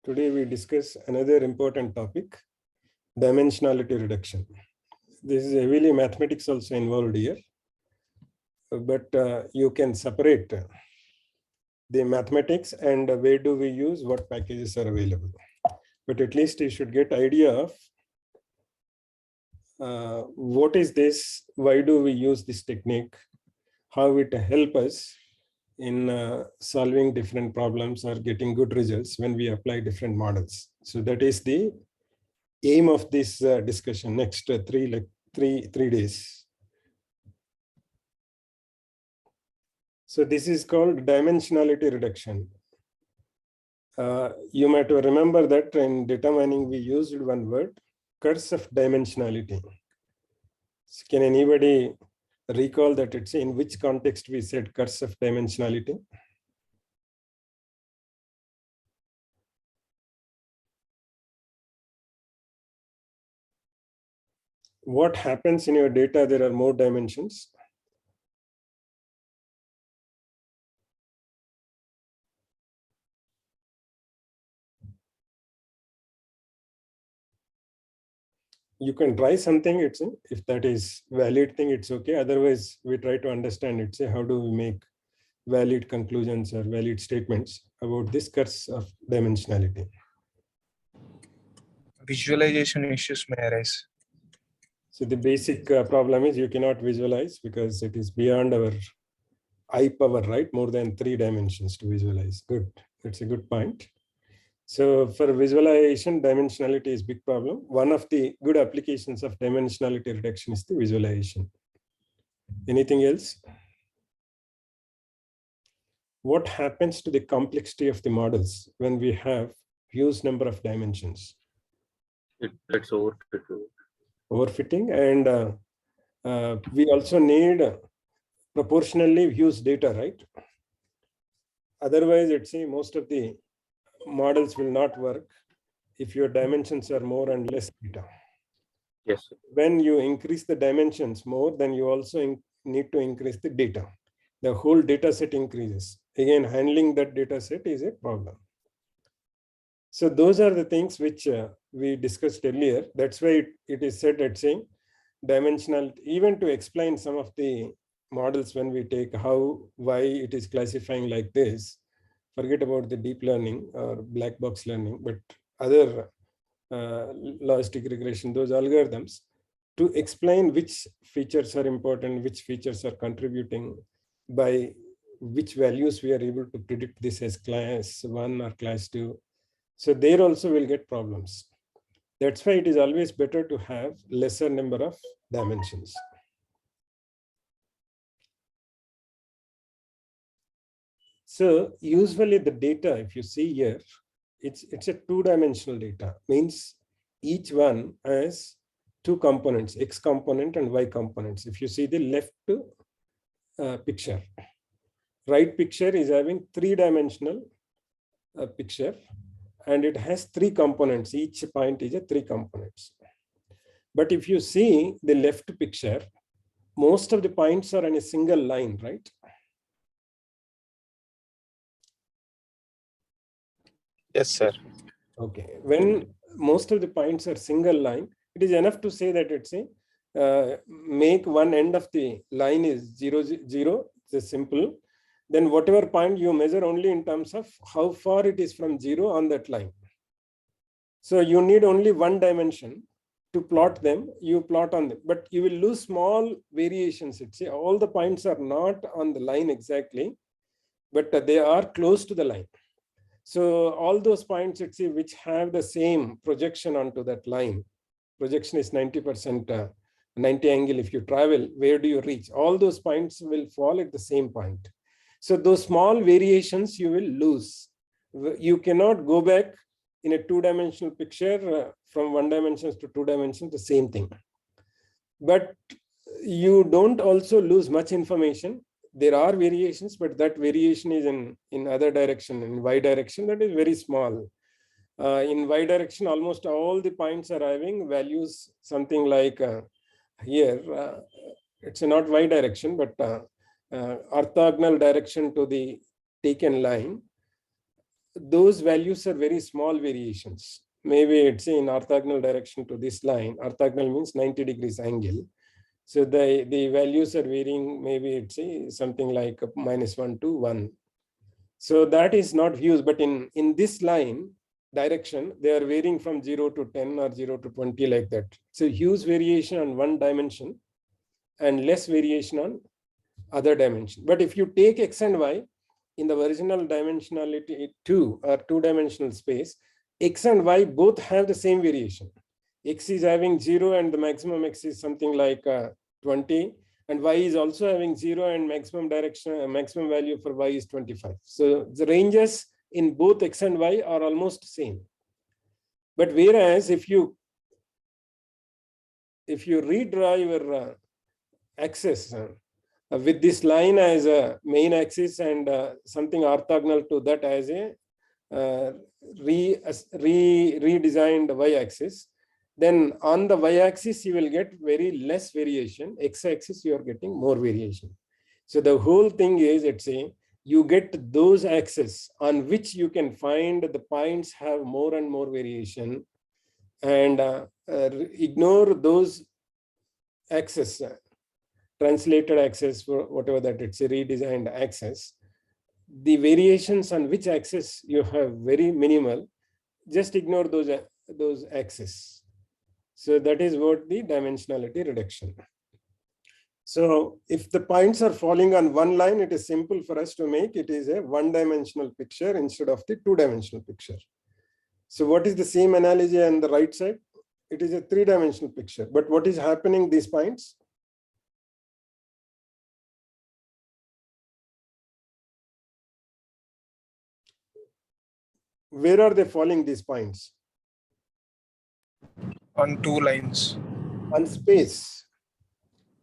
Today we discuss another important topic, dimensionality reduction. This is heavily mathematics also involved here, but you can separate the mathematics and where do we use, what packages are available. But at least you should get idea of what is this, why do we use this technique, how it help us in solving different problems or getting good results when we apply different models. So that is the aim of this discussion next three days. So this is called dimensionality reduction. You might remember that in data mining we used one word, curse of dimensionality. So can anybody recall that it's in which context we said curse of dimensionality? What happens in your data? There are more dimensions. You can try something, if that is valid thing, it's okay. Otherwise, we try to understand it. Say, how do we make valid conclusions or valid statements about this curse of dimensionality? Visualization issues may arise. So the basic problem is you cannot visualize because it is beyond our eye power, right? More than 3 dimensions to visualize. Good. That's a good point. So for visualization, dimensionality is big problem. One of the good applications of dimensionality reduction is the visualization. Anything else? What happens to the complexity of the models when we have huge number of dimensions? It's overfitting. Overfitting, and we also need proportionally huge data, right? Otherwise, most of the models will not work if your dimensions are more and less data. Yes. When you increase the dimensions more, then you also need to increase the data. The whole data set increases. Again, handling that data set is a problem. So those are the things which we discussed earlier. That's why it is said at saying dimensional, even to explain some of the models when we take why it is classifying like this. Forget about the deep learning or black box learning, but other logistic regression, those algorithms, to explain which features are important, which features are contributing, by which values we are able to predict this as class 1 or class 2. So there also will get problems. That's why it is always better to have lesser number of dimensions. So usually the data, if you see here, it's a 2-dimensional data, means each one has 2 components, X component and Y components. If you see the left picture, right picture is having 3-dimensional picture, and it has 3 components. Each point is a 3 components. But if you see the left picture, most of the points are in a single line, right? Yes, sir. Okay. When most of the points are single line, it is enough to say that it's make one end of the line is 0, 0. It's simple. Then whatever point you measure only in terms of how far it is from 0 on that line. So you need only 1 dimension to plot them. You plot on them, but you will lose small variations. All the points are not on the line exactly, but they are close to the line. So all those points, which have the same projection onto that line, projection is 90%, 90 angle. If you travel, where do you reach? All those points will fall at the same point. So those small variations you will lose. You cannot go back in a 2-dimensional picture from 1 dimensions to 2 dimensions, the same thing. But you don't also lose much information. There are variations, but that variation is in other direction, in Y direction, that is very small. In Y direction, almost all the points are having values, something like here, it's not Y direction, but orthogonal direction to the taken line. those values are very small variations. Maybe it's in orthogonal direction to this line. Orthogonal means 90 degrees angle. So the values are varying, maybe it's something like -1 to 1. So that is not huge, but in this line direction, they are varying from 0 to 10 or 0 to 20 like that. So huge variation on one dimension and less variation on other dimension. But if you take X and Y in the original dimensionality 2 or two-dimensional space, X and Y both have the same variation. X is having 0 and the maximum X is something like 20, and Y is also having 0 and maximum value for Y is 25. So the ranges in both X and Y are almost same. But whereas if you redraw your axis with this line as a main axis and something orthogonal to that as a redesigned y-axis, then on the y-axis you will get very less variation. X-axis you are getting more variation. So the whole thing is, let's say, you get those axes on which you can find the points have more and more variation, and ignore those axes, translated axis, for whatever that it's a redesigned axis. The variations on which axis you have very minimal, just ignore those axes. So that is what the dimensionality reduction. So if the points are falling on one line, it is simple for us to make it is a one-dimensional picture instead of the two-dimensional picture. So what is the same analogy on the right side? It is a three-dimensional picture. But what is happening these points? Where are they falling, these points? On two lines. On space.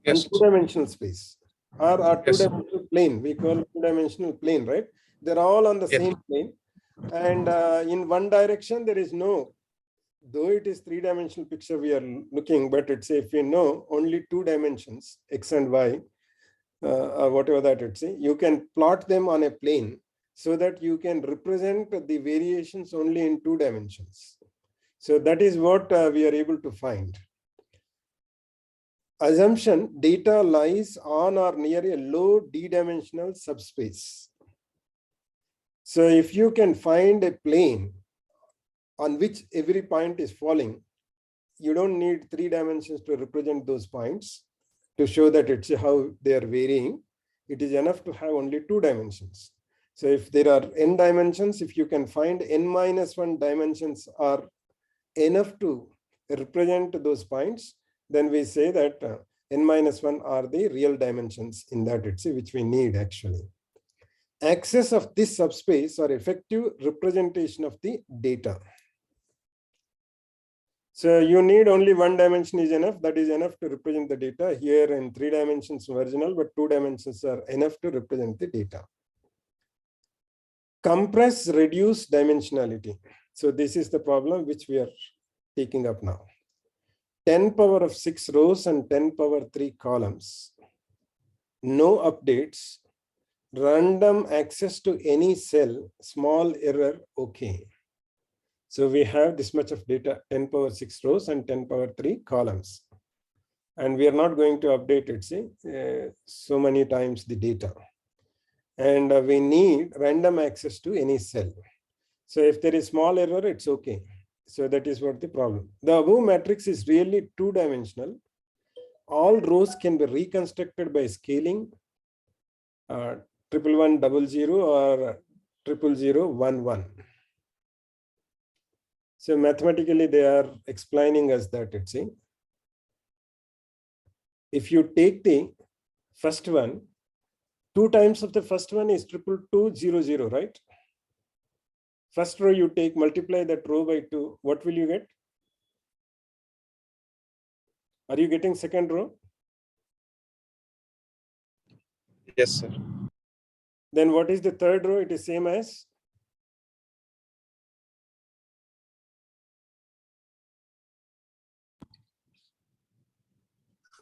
Yes. On two-dimensional space. Or Yes. two-dimensional plane. We call two-dimensional plane, right? They're all on the Yes. same plane. And in one direction, there is no, though it is three-dimensional picture we are looking, but it's if you know only two dimensions, X and Y, or whatever that it's, you can plot them on a plane so that you can represent the variations only in two dimensions. So that is what we are able to find. Assumption: data lies on or near a low d-dimensional subspace. So if you can find a plane on which every point is falling, you don't need three dimensions to represent those points to show that it's how they are varying. It is enough to have only two dimensions. So if there are n dimensions, if you can find n-1 dimensions are enough to represent those points, then we say that n-1 are the real dimensions in that it's which we need actually. Access of this subspace or effective representation of the data. So you need only one dimension is enough. That is enough to represent the data. Here in three dimensions original, but two dimensions are enough to represent the data. Compress, reduce dimensionality. So this is the problem which we are taking up now. 10 power of 6 rows and 10 power 3 columns. No updates. Random access to any cell. Small error. Okay. So we have this much of data, 10 power 6 rows and 10 power 3 columns. And we are not going to update it, so many times the data. And we need random access to any cell. So if there is small error, it's okay. So that is what the problem. The above matrix is really two-dimensional. All rows can be reconstructed by scaling 11100 or 00011. So mathematically, they are explaining us that it's if you take the first one, 2 times of the first one is 22200, right? First row you take, multiply that row by 2. What will you get? Are you getting second row? Yes, sir. Then what is the third row? It is same as?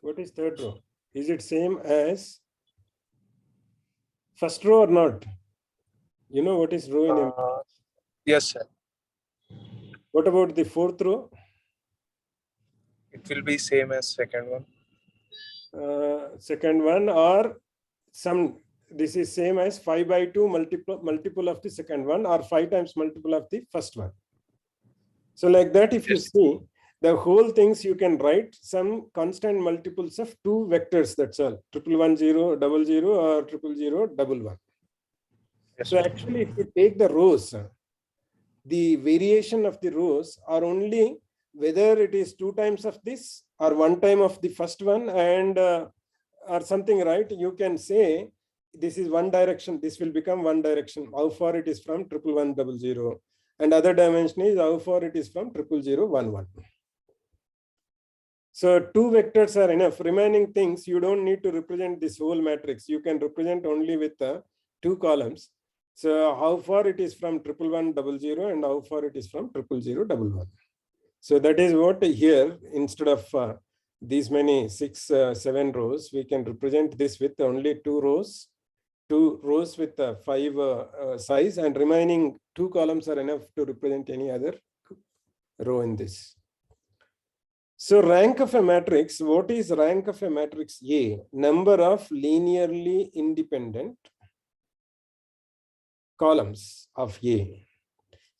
What is third row? Is it same as first row or not? You know what is row in? Yes, sir. What about the fourth row? It will be same as second one. Second one, or some, this is same as 5 by 2 multiple of the second one, or 5 times multiple of the first one. So like that, if you Yes. see the whole things, you can write some constant multiples of 2 vectors, that's all, 111, 000, or 000, 11. Yes, So sir. actually, if you take the rows, the variation of the rows are only whether it is 2 times of this or 1 time of the first one, and or something, right? You can say this is one direction, this will become one direction, how far it is from 11100, and other dimension is how far it is from 00011. So 2 vectors are enough. Remaining things, you don't need to represent this whole matrix. You can represent only with 2 columns. So how far it is from 11100 and how far it is from 00011. So that is what here, instead of these many 6, 7 rows, we can represent this with only 2 rows, 2 rows with 5 size, and remaining 2 columns are enough to represent any other row in this. So rank of a matrix, what is rank of a matrix A? Number of linearly independent columns of A.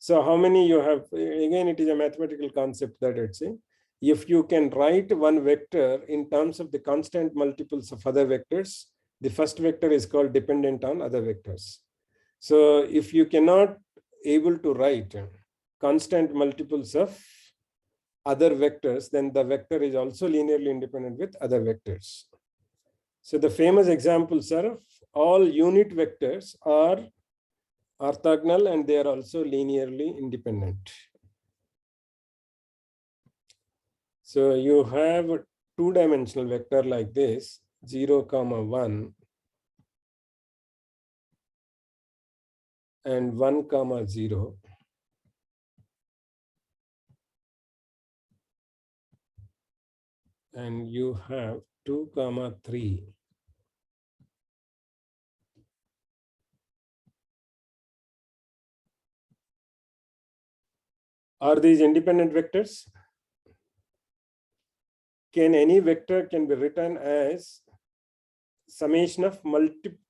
So how many you have? Again, it is a mathematical concept that it's a, if you can write one vector in terms of the constant multiples of other vectors, the first vector is called dependent on other vectors. So if you cannot able to write constant multiples of other vectors, then the vector is also linearly independent with other vectors. So the famous examples are all unit vectors are orthogonal and they are also linearly independent. So you have a 2-dimensional vector like this, 0, 1 and 1, 0. And you have 2, 3. Are these independent vectors? Can any vector can be written as summation of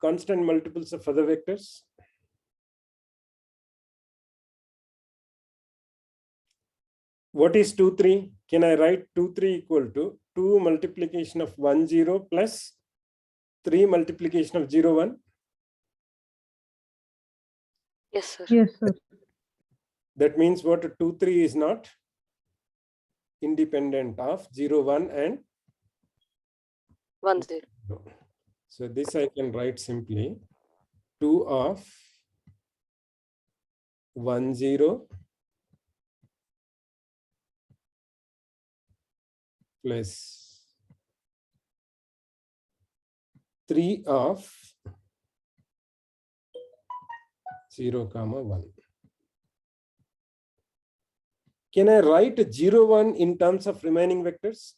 constant multiples of other vectors? What is 2, 3? Can I write 2, 3 equal to 2 multiplication of 1, 0 plus 3 multiplication of 0, 1? Yes, sir. Yes, sir. That means what? 2, 3 is not independent of 0, 1 and 1, 0. So this I can write simply 2 of 1, 0 plus 3 of 0, 1. Can I write 0, 1 in terms of remaining vectors?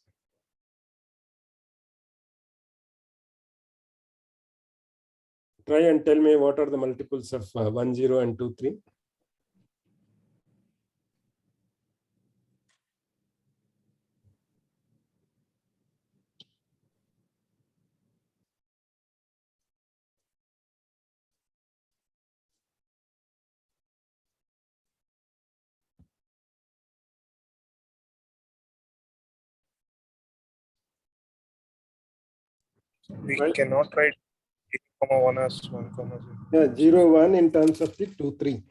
Try and tell me what are the multiples of 1, 0 and 2, 3. We Right. cannot write 0, 1 as 1, 0. Yeah, 0, 1 in terms of the 2, 3.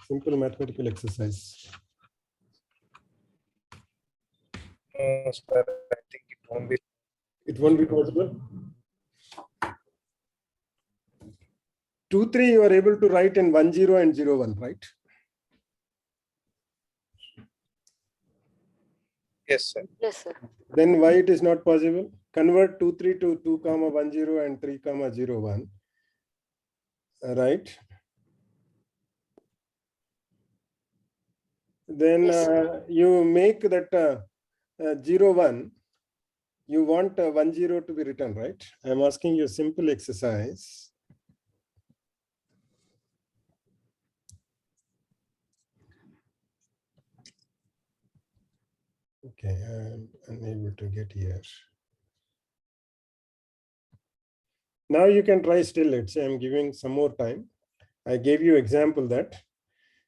Simple mathematical exercise. No, sir, I think it won't be. It won't be possible. 2, 3 you are able to write in 1, 0 and 0, 1, right? Yes, sir. Yes, sir. Then why it is not possible? Convert 2, 3 to 2, 1, 0 and 3, 0, 1. Right? Then Yes. you make that 0, 1. You want 1, 0 to be written, right? I'm asking you a simple exercise. Okay, I'm unable to get here. Now you can try still. Let's say I'm giving some more time. I gave you example that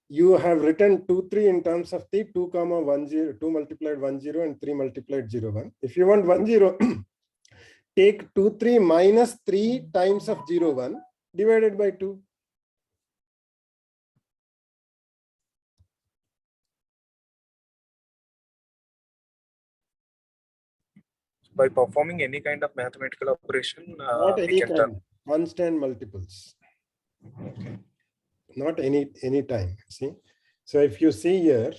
you have written 2, 3 in terms of the 2, 1, 0, 2 multiplied 1, 0 and 3 multiplied 0, 1. If you want 1, 0, take 2, 3 minus 3 times of 0, 1 divided by 2. By performing any kind of mathematical operation, Not we any can kind, constant multiples. Okay. Not any time. See, so if you see here,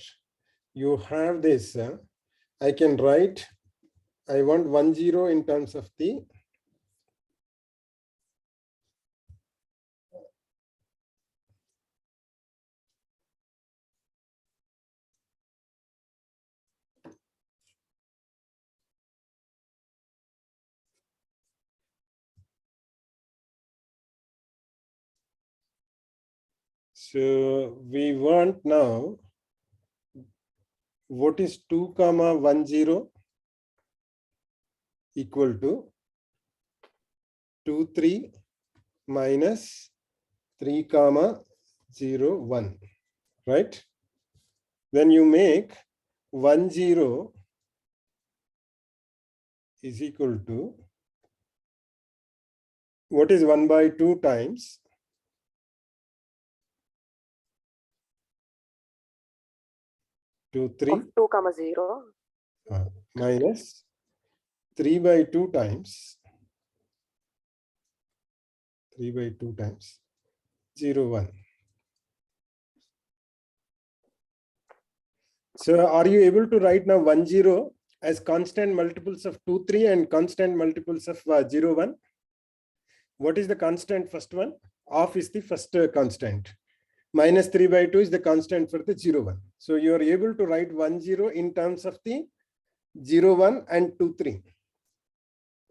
you have this. I can write. I want 1, 0 in terms of the so we want now what is 2, 1, 0 equal to 2, 3 minus 3, 0, 1, right? Then you make 1, 0 is equal to what is 1 by 2 times 2, 3 Of 2, 0. minus 3 by 2 times 3 by 2 times 0, 1. So are you able to write now 1, 0 as constant multiples of 2, 3 and constant multiples of 0, 1? What is the constant first one? Half is the first constant. Minus 3 by 2 is the constant for the 0, 1. So you are able to write 1, 0 in terms of the 0, 1 and 2, 3.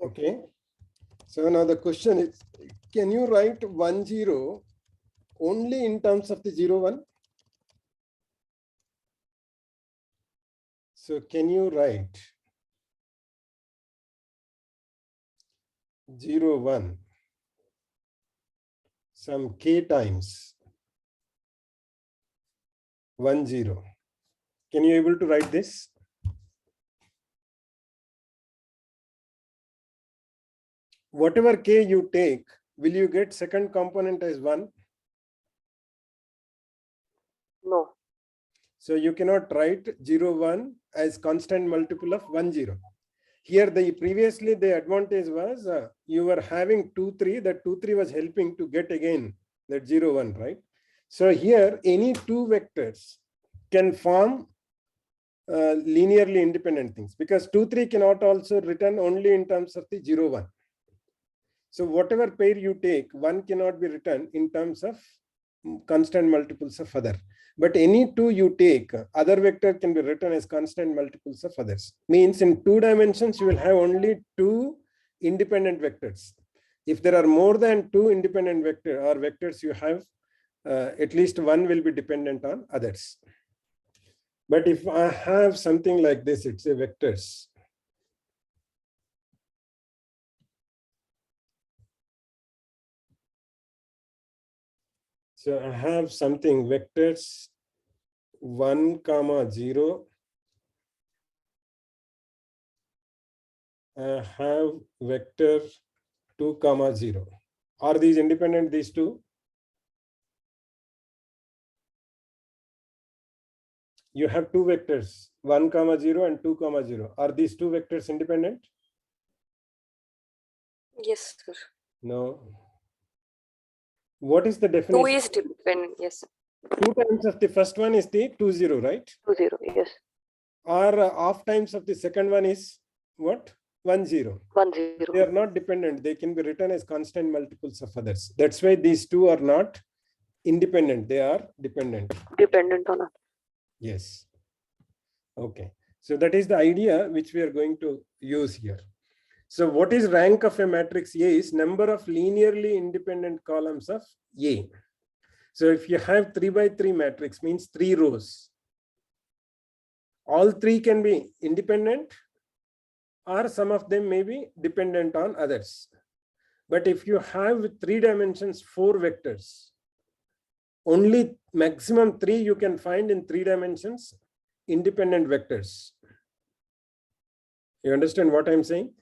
Okay. So now the question is, can you write 1, 0 only in terms of the 0, 1? So can you write 0, 1 some k times 1, 0? Can you able to write this? Whatever k you take, will you get second component as 1? No. So you cannot write 0, 1 as constant multiple of 1, 0. Here previously the advantage was you were having 2, 3, that 2, 3 was helping to get again that 0, 1, right? So here any two vectors can form linearly independent things, because 2, 3 cannot also written only in terms of the 0, 1. So whatever pair you take, one cannot be written in terms of constant multiples of other. But any two you take, other vector can be written as constant multiples of others. Means in 2 dimensions, you will have only 2 independent vectors. If there are more than 2 independent vectors, you have at least one will be dependent on others. But if I have something like this, it's a vectors. So I have something vectors 1, 0. I have vector 2, 0. Are these independent, these two? You have two vectors, 1, 0 and 2, 0. Are these two vectors independent? Yes, sir. No. What is the 2 definition? is dependent. Yes. 2 times of the first one is the 2, 0, right? 2, 0. Yes. Or half times of the second one is what? 1, 0. 1, They 0. are not dependent. They can be written as constant multiples of others. That's why these two are not independent. They are dependent. Dependent on it. Yes. Okay. So that is the idea which we are going to use here. So what is rank of a matrix A is number of linearly independent columns of A. So if you have 3 by 3 matrix, means 3 rows. all three can be independent, or some of them may be dependent on others. But if you have 3 dimensions, 4 vectors, only maximum 3 you can find in 3 dimensions independent vectors. You understand what I'm saying?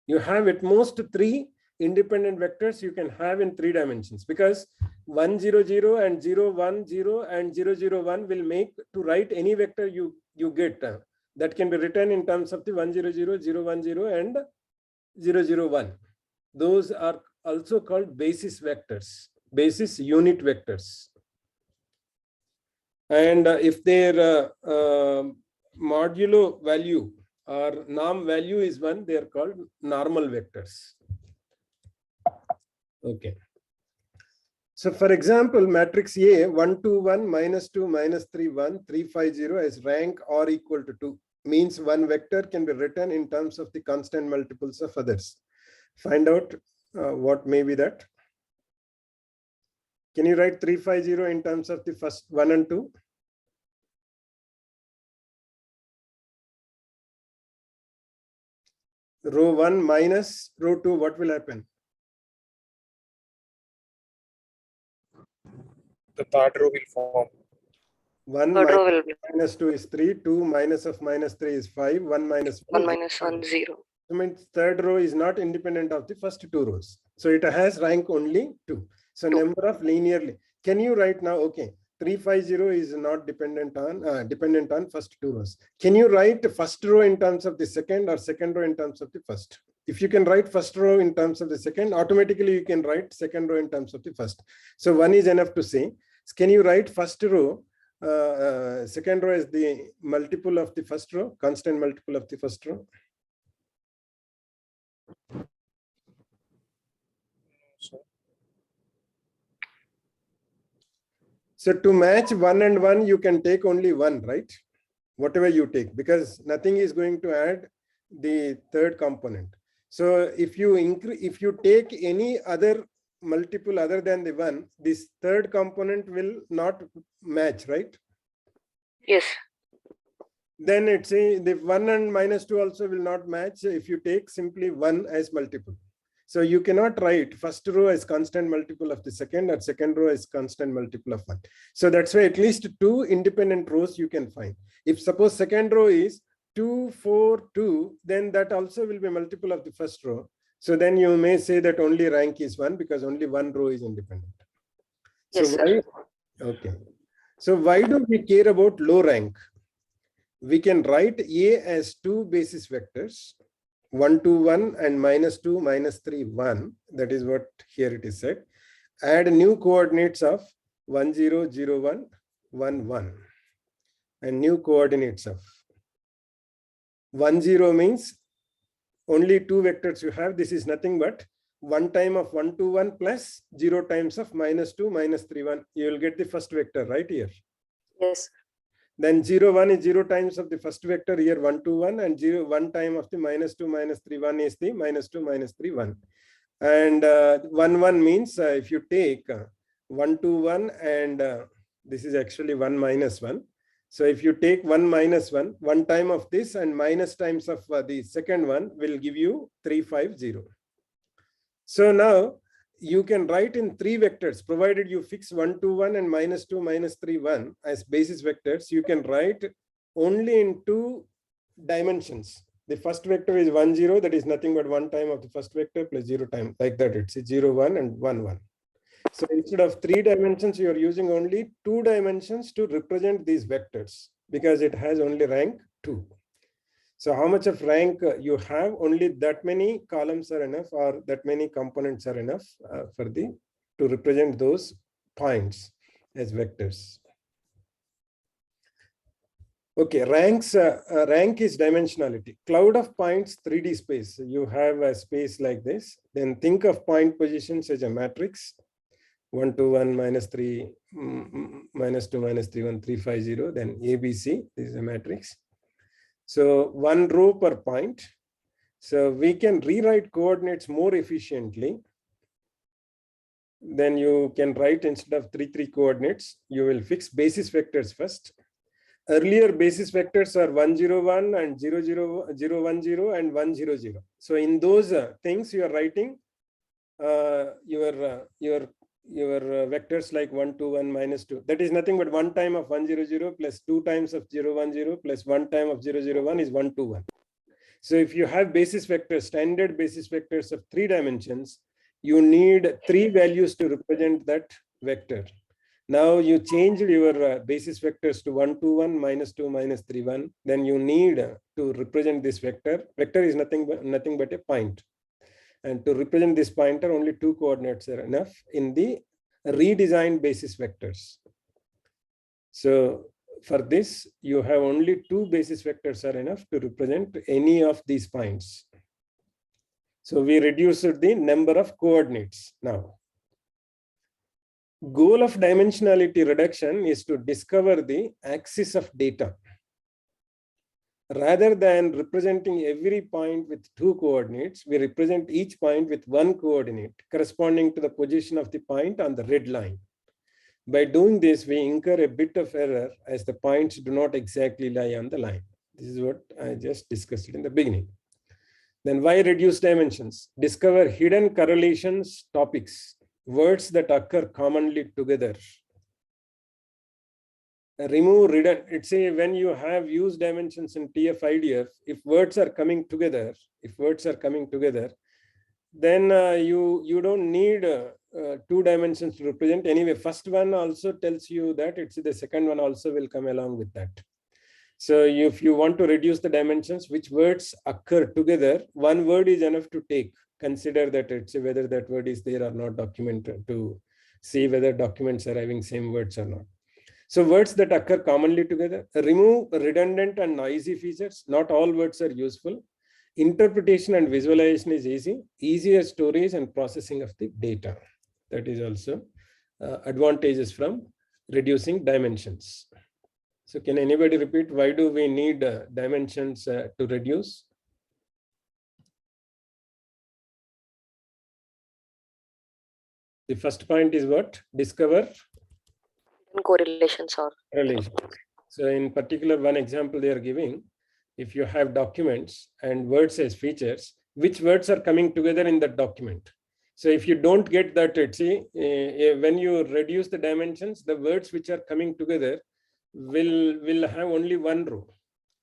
You have at most 3 independent vectors you can have in 3 dimensions, because 1, 0, 0 and 0, 1, 0 and 0, 0, 1 will make to write any vector you get that can be written in terms of the 1, 0, 0, 0, 1, 0 and 0, 0, 1. Those are also called basis vectors, basis unit vectors. And if their modulo value or norm value is 1, they are called normal vectors. Okay. So for example, matrix A 1, 2, 1, minus 2, minus 3, 1, 3, 5, 0 as rank or equal to 2 means one vector can be written in terms of the constant multiples of others. Find out what may be that. Can you write 3, 5, 0 in terms of the first 1 and 2? Row 1 minus row 2, what will happen? The third row will form. 1 Third row will be minus 2 is 3, 2 minus of minus 3 is 5, 1 minus 1 minus 1, 0. So means third row is not independent of the first 2 rows. So it has rank only 2. So number of linearly. Can you write now? Okay, 350 is not dependent on first 2 rows. Can you write first row in terms of the second or second row in terms of the first? If you can write first row in terms of the second, automatically you can write second row in terms of the first. So 1 is enough to say. Can you write first row? Second row is the multiple of the first row, constant multiple of the first row. So to match 1 and 1, you can take only 1, right? Whatever you take, because nothing is going to add the third component. So if you take any other multiple other than the 1, this third component will not match, right? Yes. Then it's the 1 and minus 2 also will not match if you take simply 1 as multiple. So you cannot write first row as constant multiple of the second or second row as constant multiple of 1. So that's why at least 2 independent rows you can find. If suppose second row is 2, 4, 2, then that also will be multiple of the first row. So then you may say that only rank is 1 because only 1 row is independent. So Yes, why? Okay. So why do we care about low rank? We can write A as 2 basis vectors, 1, 2, 1 and minus 2, minus 3, 1. That is what here it is said. Add new coordinates of 1, 0, 0, 1, 1, 1 and new coordinates of 1, 0 means only 2 vectors you have. This is nothing but 1 time of 1, 2, 1 plus 0 times of minus 2, minus 3, 1. You will get the first vector right here. yes. Then 0, 1 is 0 times of the first vector here 1, 2, 1 and 0, 1 time of the minus 2, minus 3, 1 is the minus 2, minus 3, 1. And 1, 1 means if you take 1, 2, 1 and this is actually 1 minus 1. So if you take 1 minus 1, 1 time of this and minus times of the second one will give you 3, 5, 0. So now you can write in 3 vectors, provided you fix 1, 2, 1 and minus 2, minus 3, 1 as basis vectors. You can write only in 2 dimensions. The first vector is 1, 0, that is nothing but 1 time of the first vector plus 0 time, like that. It's 0, 1 and 1, 1. So instead of 3 dimensions, you are using only 2 dimensions to represent these vectors because it has only rank 2. So how much of rank you have, only that many columns are enough or that many components are enough to represent those points as vectors. Okay, rank is dimensionality. Cloud of points, 3D space. You have a space like this. Then think of point positions as a matrix. 1, 2, 1, minus 3, minus 2, minus 3, 1, 3, 5, 0. Then ABC, this is a matrix. So 1 row per point. So we can rewrite coordinates more efficiently. Then you can write instead of 3, 3 coordinates, you will fix basis vectors first. earlier basis vectors are 1, 0, 1 and 0, 0, 0, 1, 0 and 1, 0, 0. So in those things you are writing your vectors like 1, 2, 1, minus 2. That is nothing but 1 time of 1, 0, 0 plus 2 times of 0, 1, 0 plus 1 time of 0, 0, 1 is 1, 2, 1. So if you have basis vectors, standard basis vectors of 3 dimensions, you need 3 values to represent that vector. Now you change your basis vectors to 1, 2, 1, minus 2, minus 3, 1. Then you need to represent this vector. Vector is nothing but a point. And to represent this pointer, only 2 coordinates are enough in the redesigned basis vectors. So for this, you have only 2 basis vectors are enough to represent any of these points. So we reduced the number of coordinates now. Goal of dimensionality reduction is to discover the axis of data. Rather than representing every point with 2 coordinates, we represent each point with 1 coordinate corresponding to the position of the point on the red line. By doing this, we incur a bit of error as the points do not exactly lie on the line. This is what I just discussed in the beginning. Then why reduce dimensions? Discover hidden correlations, topics, words that occur commonly together. Remove redundant. It's a when you have used dimensions in TF-IDF, if words are coming together, then you don't need 2 dimensions to represent. Anyway, first one also tells you that it's the second one also will come along with that. So if you want to reduce the dimensions, which words occur together, 1 word is enough to take. Consider that it's whether that word is there or not, documented to see whether documents are having same words or not. So words that occur commonly together. Remove redundant and noisy features. Not all words are useful. Interpretation and visualization is easy. Easier storage and processing of the data. That is also advantages from reducing dimensions. So can anybody repeat, why do we need dimensions to reduce? The first point is what? Discover Correlations or relations. So in particular, one example they are giving, if you have documents and words as features, which words are coming together in that document? So if you don't get that, when you reduce the dimensions, the words which are coming together will have only 1 row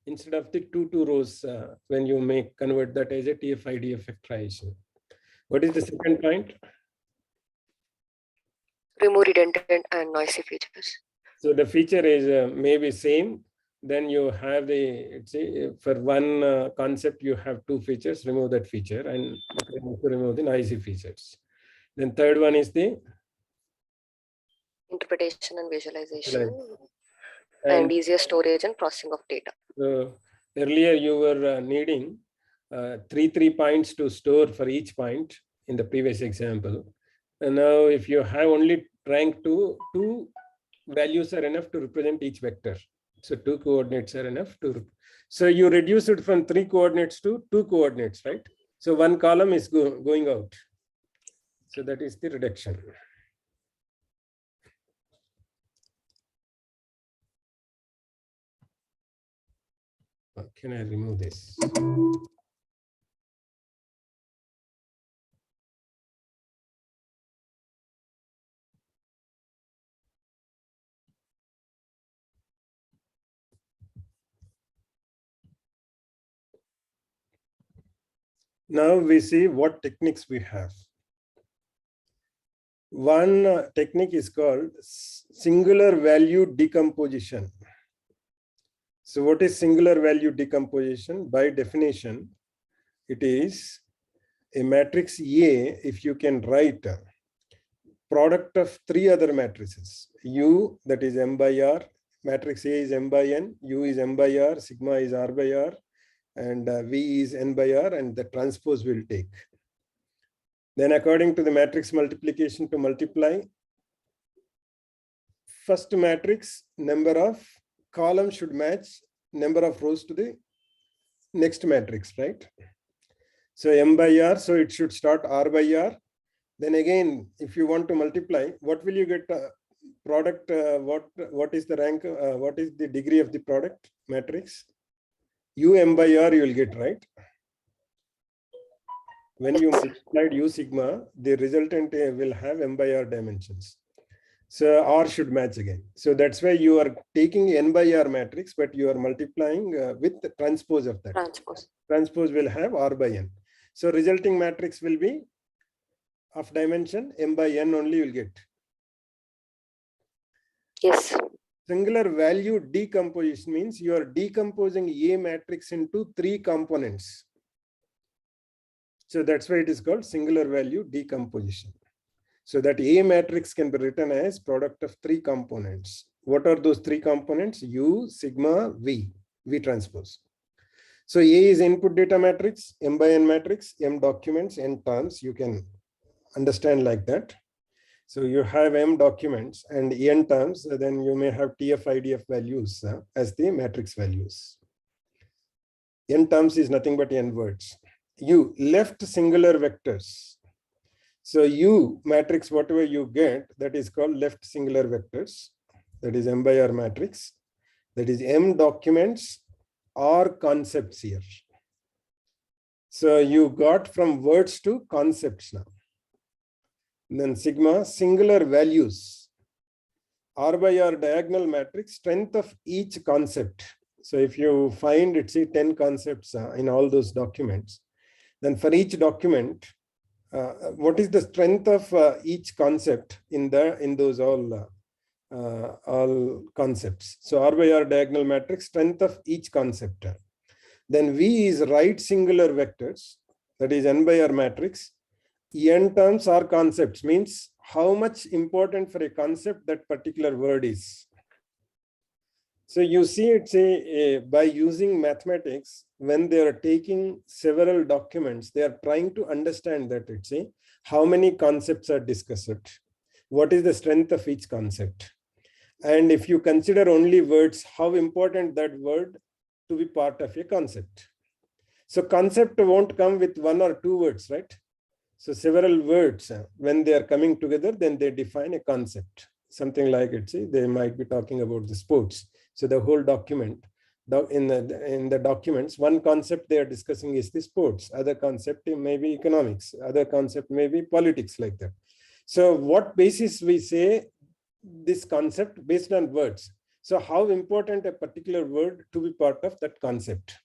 instead of the two rows when you convert that as a TF-IDF factorization. What is the second point? remove redundant and noisy features. So the feature is maybe same. Then you have for one concept, you have 2 features, remove that feature and remove the noisy features. Then third one is the Interpretation and visualization and easier storage and processing of data. So earlier you were needing 3 points to store for each point in the previous example. And now if you have only rank 2 values are enough to represent each vector. So 2 coordinates are enough to. So you reduce it from 3 coordinates to 2 coordinates, right? So 1 column is going out. So that is the reduction. Can I remove this? Now we see what techniques we have. One technique is called singular value decomposition. So what is singular value decomposition? By definition, it is a matrix A if you can write a product of 3 other matrices. U, that is M by R, matrix A is M by N, U is M by R, sigma is R by R, and V is N by R, and the transpose will take. Then according to the matrix multiplication to multiply, first matrix number of columns should match number of rows to the next matrix, right? So M by R, so it should start R by R. Then again, if you want to multiply, what will you get product, what is the rank, what is the degree of the product matrix? U m by r you will get, right? When you multiplied U sigma, the resultant will have m by r dimensions. So R should match again. So that's why you are taking n by r matrix, but you are multiplying with the transpose of that. Transpose. Transpose will have r by n. So resulting matrix will be of dimension m by n only you will get. Yes. Singular value decomposition means you are decomposing A matrix into 3 components. So that's why it is called singular value decomposition. So that A matrix can be written as product of 3 components. What are those 3 components? U, sigma, V transpose. So A is input data matrix, M by N matrix, M documents, N terms. You can understand like that. So you have M documents and N terms, then you may have TF, IDF values as the matrix values. N terms is nothing but N words. U, left singular vectors. So U matrix, whatever you get, that is called left singular vectors. That is M by R matrix. That is M documents or concepts here. So you got from words to concepts now. And then sigma, singular values. R by R diagonal matrix, strength of each concept. So if you find, it's 10 concepts in all those documents, then for each document, what is the strength of each concept in those all concepts? So R by R diagonal matrix, strength of each concept. Then V is right singular vectors, that is N by R matrix. N terms are concepts, means how much important for a concept that particular word is. So you see, it's by using mathematics, when they are taking several documents, they are trying to understand that how many concepts are discussed, what is the strength of each concept. And if you consider only words, how important that word to be part of a concept. So concept won't come with 1 or 2 words, right? So several words, when they are coming together, then they define a concept. Something like they might be talking about the sports. So the whole document, in the documents, one concept they are discussing is the sports. Other concept may be economics. Other concept may be politics, like that. So what basis we say this concept based on words. So how important a particular word to be part of that concept.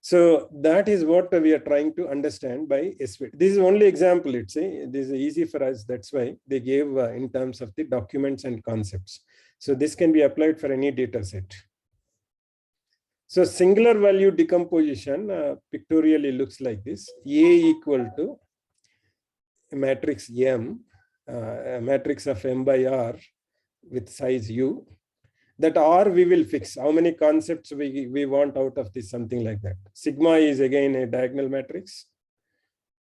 So that is what we are trying to understand by SVT. This is only example, this is easy for us. That's why they gave in terms of the documents and concepts. So this can be applied for any data set. So singular value decomposition pictorially looks like this. A equal to a matrix M, a matrix of M by R with size U. That R we will fix how many concepts we want out of this, something like that. Sigma is again a diagonal matrix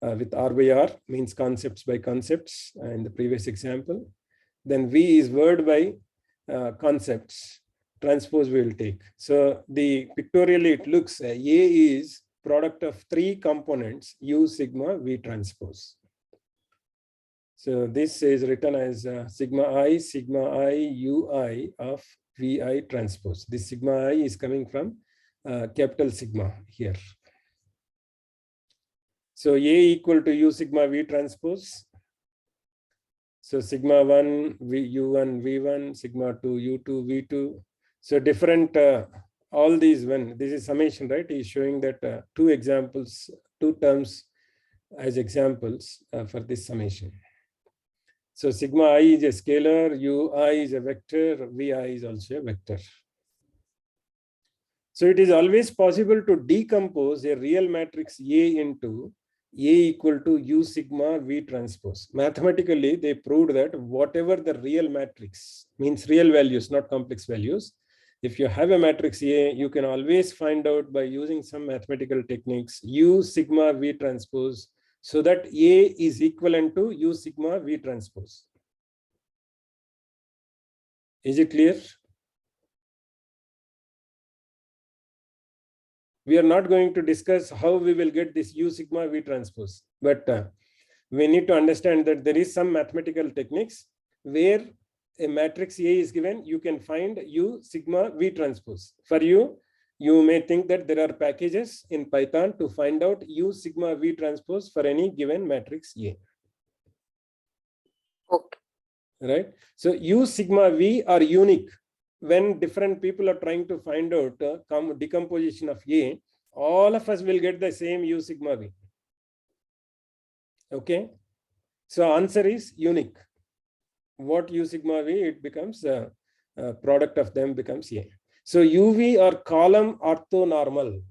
with R by R, means concepts by concepts in the previous example. Then V is word by concepts, transpose we will take. So the pictorially it looks A is product of 3 components, U sigma V transpose. So this is written as sigma I UI of VI transpose. This sigma I is coming from capital sigma here. So A equal to U sigma V transpose. So sigma 1 U1 V1, sigma 2 U2 V2. So different, all these, when this is summation, right? Is showing that 2 examples, 2 terms as examples for this summation. So sigma I is a scalar, Ui is a vector, Vi is also a vector. So it is always possible to decompose a real matrix A into A equal to U sigma V transpose. Mathematically, they proved that whatever the real matrix, means real values, not complex values. If you have a matrix A, you can always find out by using some mathematical techniques, U sigma V transpose, so that A is equivalent to U sigma V transpose. Is it clear? We are not going to discuss how we will get this U sigma V transpose, but we need to understand that there is some mathematical techniques where a matrix A is given, you can find U sigma V transpose. For you, you may think that there are packages in Python to find out U sigma V transpose for any given matrix A. Okay. Right? So U sigma V are unique. When different people are trying to find out decomposition of A, all of us will get the same U sigma V. Okay. So answer is unique. What U sigma V, it becomes product of them becomes A. So UV or column orthonormal.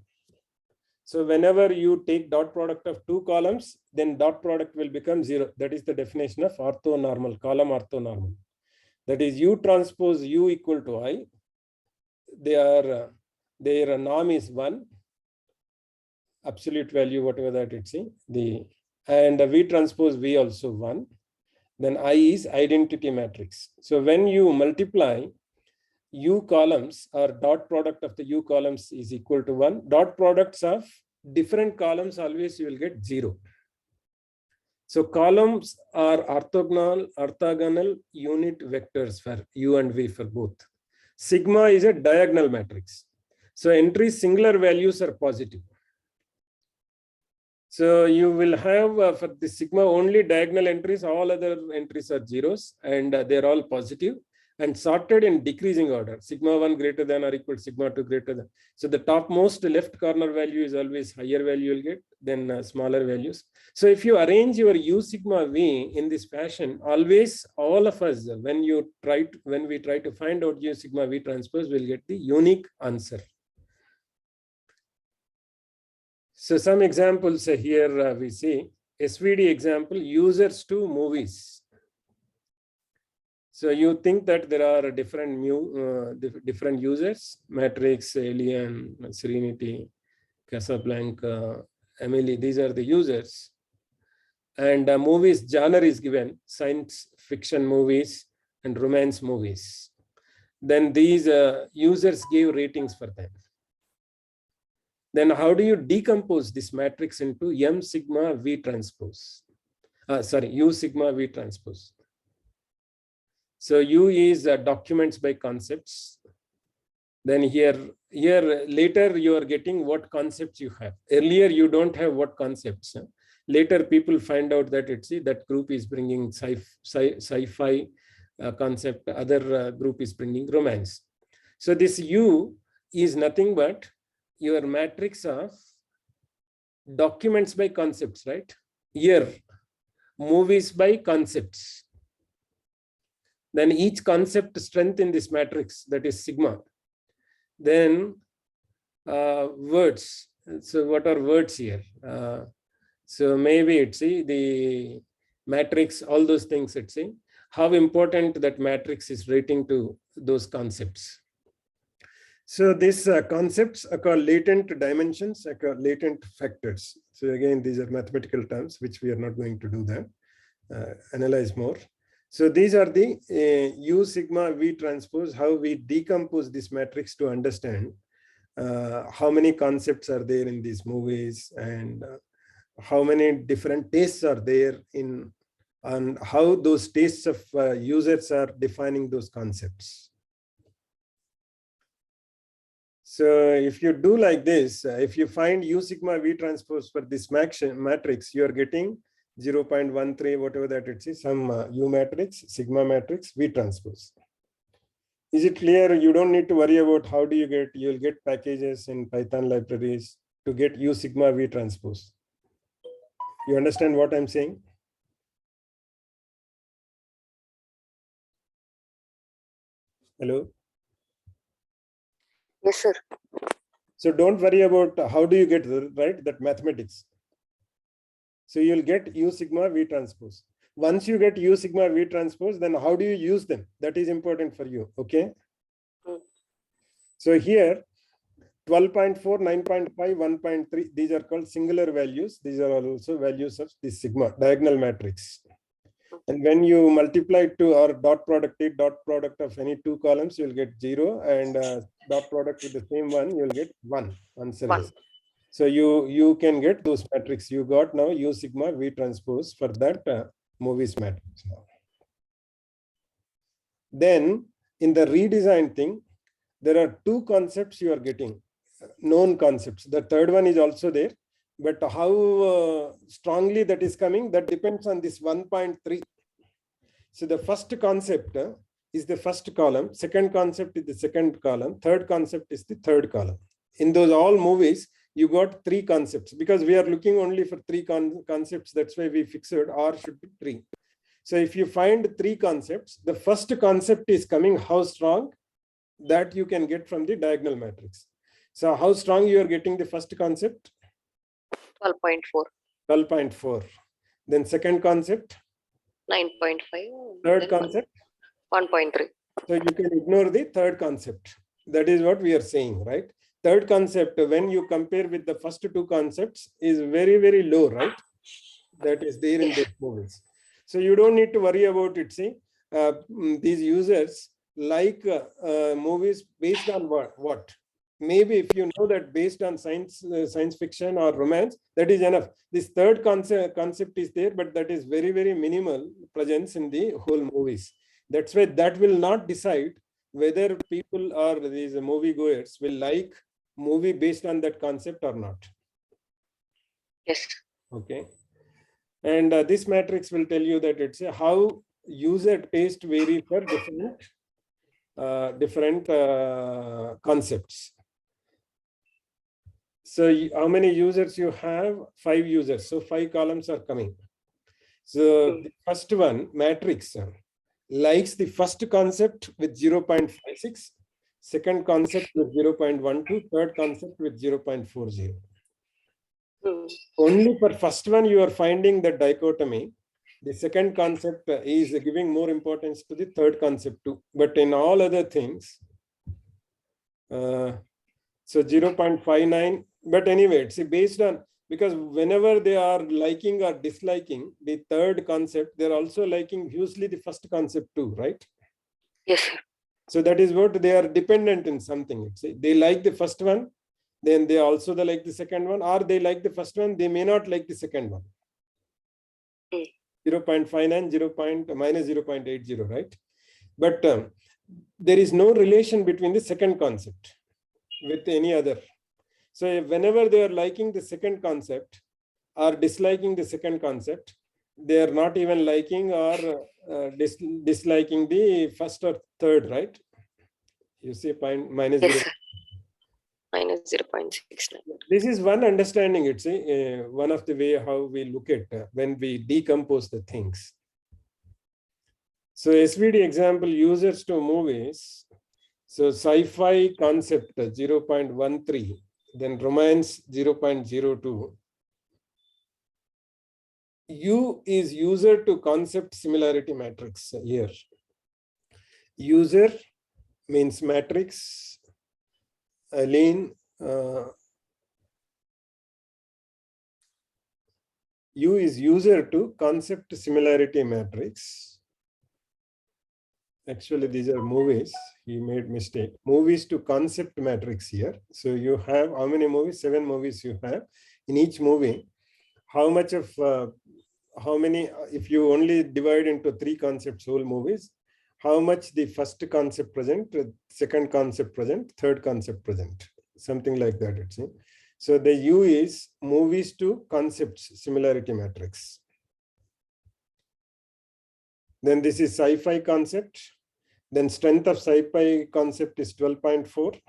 So whenever you take dot product of two columns, then dot product will become 0. That is the definition of orthonormal, column orthonormal. That is U transpose U equal to I. Their norm is 1. Absolute value, whatever that it's and V transpose V also 1. Then I is identity matrix. So when you multiply U columns or dot product of the U columns is equal to 1, dot products of different columns always you will get 0. So columns are orthogonal unit vectors for U and V for both. Sigma is a diagonal matrix. So entries singular values are positive. So you will have for the sigma only diagonal entries, all other entries are zeros, and they're all positive and sorted in decreasing order. Sigma 1 greater than or equal to sigma 2 greater than. So the topmost left corner value is always higher value you'll get than smaller values. So if you arrange your U sigma V in this fashion, always all of us, when we try to find out U sigma V transpose, we'll get the unique answer. So some examples here we see SVD example, users to movies. So you think that there are different users, Matrix, Alien, Serenity, Casablanca, Emily, these are the users. And movies genre is given, science fiction movies and romance movies. Then these users give ratings for them. Then how do you decompose this matrix into M sigma V transpose? U sigma V transpose. So U is documents by concepts. Then here later you are getting what concepts you have. Earlier you don't have what concepts. Later people find out that that group is bringing sci-fi concept, other group is bringing romance. So this U is nothing but your matrix of documents by concepts, right? Here, movies by concepts. Then each concept strength in this matrix, that is sigma. Then words. So what are words here? So maybe the matrix, all those things, how important that matrix is rating to those concepts. So these concepts are called latent dimensions, are called latent factors. So again, these are mathematical terms, which we are not going to do that, analyze more. So these are the U sigma V transpose, how we decompose this matrix to understand how many concepts are there in these movies and how many different tastes are there in, and how those tastes of users are defining those concepts. So if you do like this, if you find U sigma V transpose for this matrix, you are getting 0.13, whatever that it is, some U matrix, sigma matrix, V transpose. Is it clear? You don't need to worry about how do you get, you'll get packages in Python libraries to get U sigma V transpose. You understand what I'm saying? Hello? Yes, sir. So don't worry about how do you get that mathematics. So you'll get U sigma V transpose. Once you get U sigma V transpose, then how do you use them? That is important for you, okay? So here, 12.4, 9.5, 1.3, these are called singular values. These are also values of this sigma, diagonal matrix. And when you multiply to our dot product of any two columns, you'll get 0, and dot product with the same one, you'll get 1. Answer is. So you can get those matrix. You got now U sigma V transpose for that movies matrix now. Then in the redesign thing, there are two concepts you are getting, known concepts. The third one is also there, but how strongly that is coming, that depends on this 1.3. So the first concept is the first column, second concept is the second column, third concept is the third column. In those all movies, you got three concepts, because we are looking only for three concepts. That's why we fixed R should be 3. So if you find three concepts, the first concept is coming how strong, that you can get from the diagonal matrix. So how strong you are getting the first concept? 12.4. 12.4. Then second concept? 9.5. Third concept? 1.3. So you can ignore the third concept. That is what we are saying, right? Third concept, when you compare with the first two concepts, is very, very low, right? That is there in those movies. So you don't need to worry about it. See, these users like movies based on what? Maybe if you know that based on science fiction or romance, that is enough. This third concept is there, but that is very, very minimal presence in the whole movies. That's why that will not decide whether people or these movie goers will like movie based on that concept or not. Yes. Okay. And this matrix will tell you that it's how user taste vary for different concepts. So how many users you have? 5 users. So 5 columns are coming. So the first one, matrix, likes the first concept with 0.56, second concept with 0.12, third concept with 0.40. Only for first one you are finding the dichotomy. The second concept is giving more importance to the third concept too. But in all other things, so 0.59. But anyway, see, based on, because whenever they are liking or disliking the third concept, they're also liking hugely the first concept too, right? Yes. So that is what they are dependent in something. See, they like the first one, then they also like the second one, or they like the first one, they may not like the second one. 0.59, minus 0.80, right? But there is no relation between the second concept with any other. So whenever they are liking the second concept or disliking the second concept, they are not even liking or disliking the first or third, right? You see minus Yes. 0. Minus 0.69. This is one understanding. It's one of the way how we look at when we decompose the things. So SVD example, users to movies. So sci-fi concept 0.13, then romance 0.02. U is user to concept similarity matrix here. User means matrix. Aline, U is user to concept similarity matrix. Actually, these are movies. He made mistake. Movies to concept matrix here. So you have how many movies? 7 movies you have. In each movie, how much of how many? If you only divide into 3 concepts, whole movies, how much the first concept present, second concept present, third concept present, something like that. It's so the U is movies to concepts similarity matrix. Then this is sci-fi concept. Then strength of sci-fi concept is 12.4.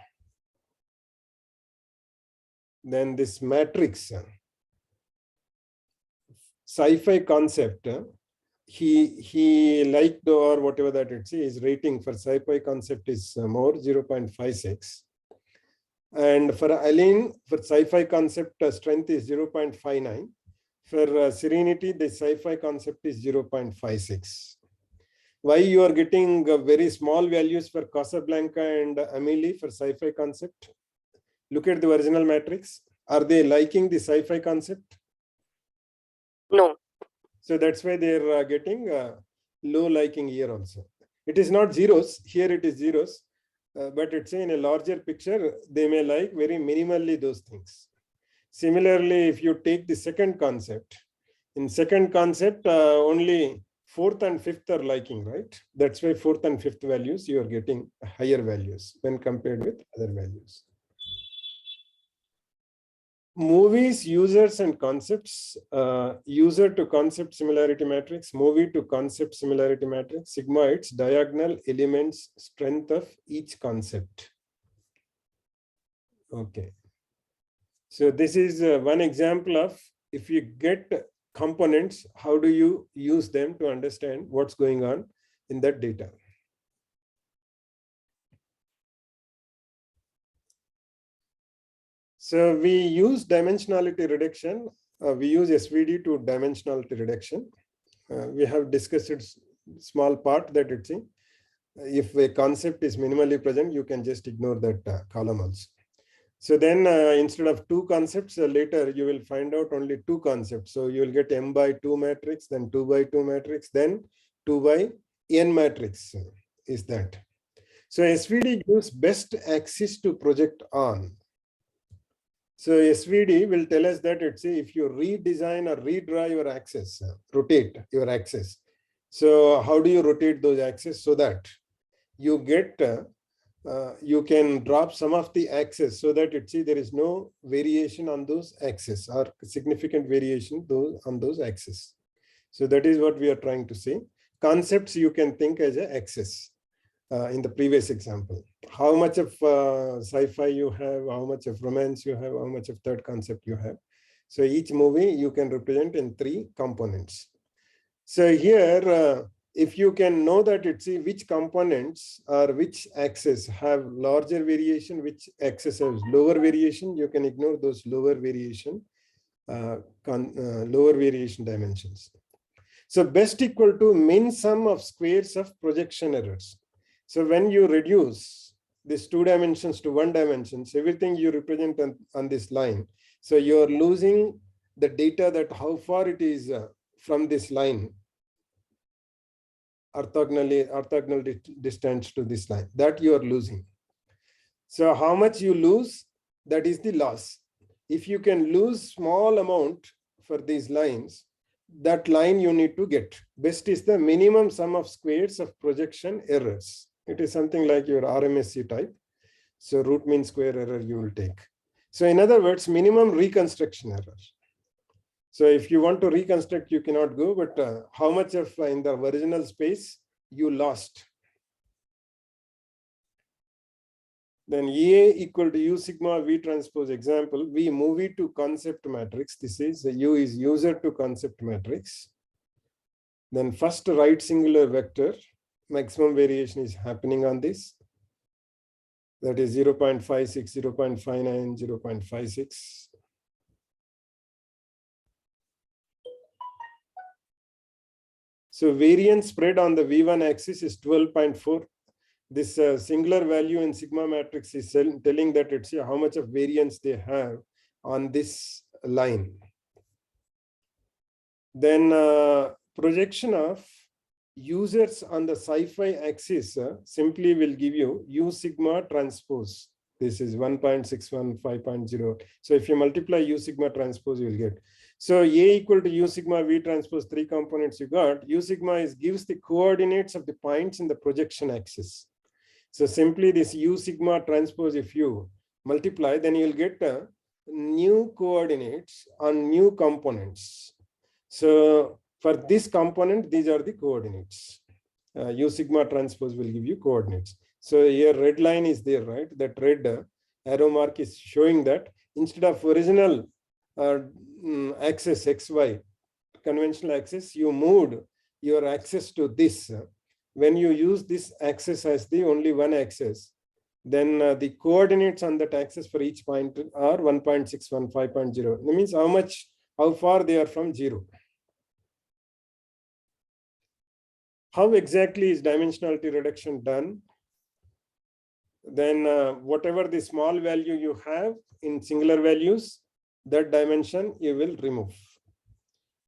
Then this matrix, sci-fi concept, he liked or whatever that it's his rating for sci-fi concept is more 0.56. And for Aline, for sci-fi concept, strength is 0.59. For Serenity, the sci-fi concept is 0.56. Why you are getting very small values for Casablanca and Amelie for sci-fi concept? Look at the original matrix. Are they liking the sci-fi concept? No. So that's why they're getting low liking here also. It is not zeros. Here it is zeros. But it's in a larger picture, they may like very minimally those things. Similarly, if you take the second concept, in second concept, only fourth and fifth are liking, right? That's why fourth and fifth values, you are getting higher values when compared with other values. Movies, users and concepts, user to concept similarity matrix, movie to concept similarity matrix, sigma its diagonal elements strength of each concept. Okay. So this is one example of if you get components, how do you use them to understand what's going on in that data? So we use dimensionality reduction. We use SVD to dimensionality reduction. We have discussed it small part that it's in. If a concept is minimally present, you can just ignore that column also. So then instead of two concepts, later you will find out only two concepts. So you will get M by 2 matrix, then 2 by 2 matrix, then 2 by N matrix is that. So SVD gives best axis to project on. So SVD will tell us that it's if you redesign or redraw your axis, rotate your axis. So how do you rotate those axes so that you get, you can drop some of the axes so that there is no variation on those axes or significant variation on those axes. So that is what we are trying to say. Concepts you can think as an axis. In the previous example, how much of sci-fi you have, how much of romance you have, how much of third concept you have. So each movie you can represent in 3 components. So here, if you can know that which components or which axes have larger variation, which axis has lower variation, you can ignore those lower variation dimensions. So best equal to min sum of squares of projection errors. So when you reduce these 2 dimensions to 1 dimension, everything you represent on this line. So you're losing the data that how far it is from this line, orthogonal distance to this line, that you are losing. So how much you lose, that is the loss. If you can lose small amount for these lines, that line you need to get. Best is the minimum sum of squares of projection errors. It is something like your RMSE type. So root mean square error you will take. So in other words, minimum reconstruction error. So if you want to reconstruct, you cannot go, but how much of in the original space you lost. Then EA equal to U sigma V transpose example, V movie to concept matrix. This is U is user to concept matrix. Then first right singular vector, maximum variation is happening on this. That is 0.56, 0.59, 0.56. So variance spread on the V1 axis is 12.4. This singular value in sigma matrix is telling that it's how much of variance they have on this line. Then projection of users on the sci-fi axis simply will give you U sigma transpose. This is 1.61, 5.0. So if you multiply U sigma transpose, you will get. So A equal to U sigma V transpose, 3 components you got. U sigma gives the coordinates of the points in the projection axis. So simply this U sigma transpose, if you multiply, then you will get new coordinates on new components. So for this component, these are the coordinates. U sigma transpose will give you coordinates. So here red line is there, right? That red arrow mark is showing that instead of original axis XY, conventional axis, you moved your axis to this. When you use this axis as the only one axis, then the coordinates on that axis for each point are 1.61, 5.0. That means how far they are from 0. How exactly is dimensionality reduction done? Then whatever the small value you have in singular values, that dimension you will remove.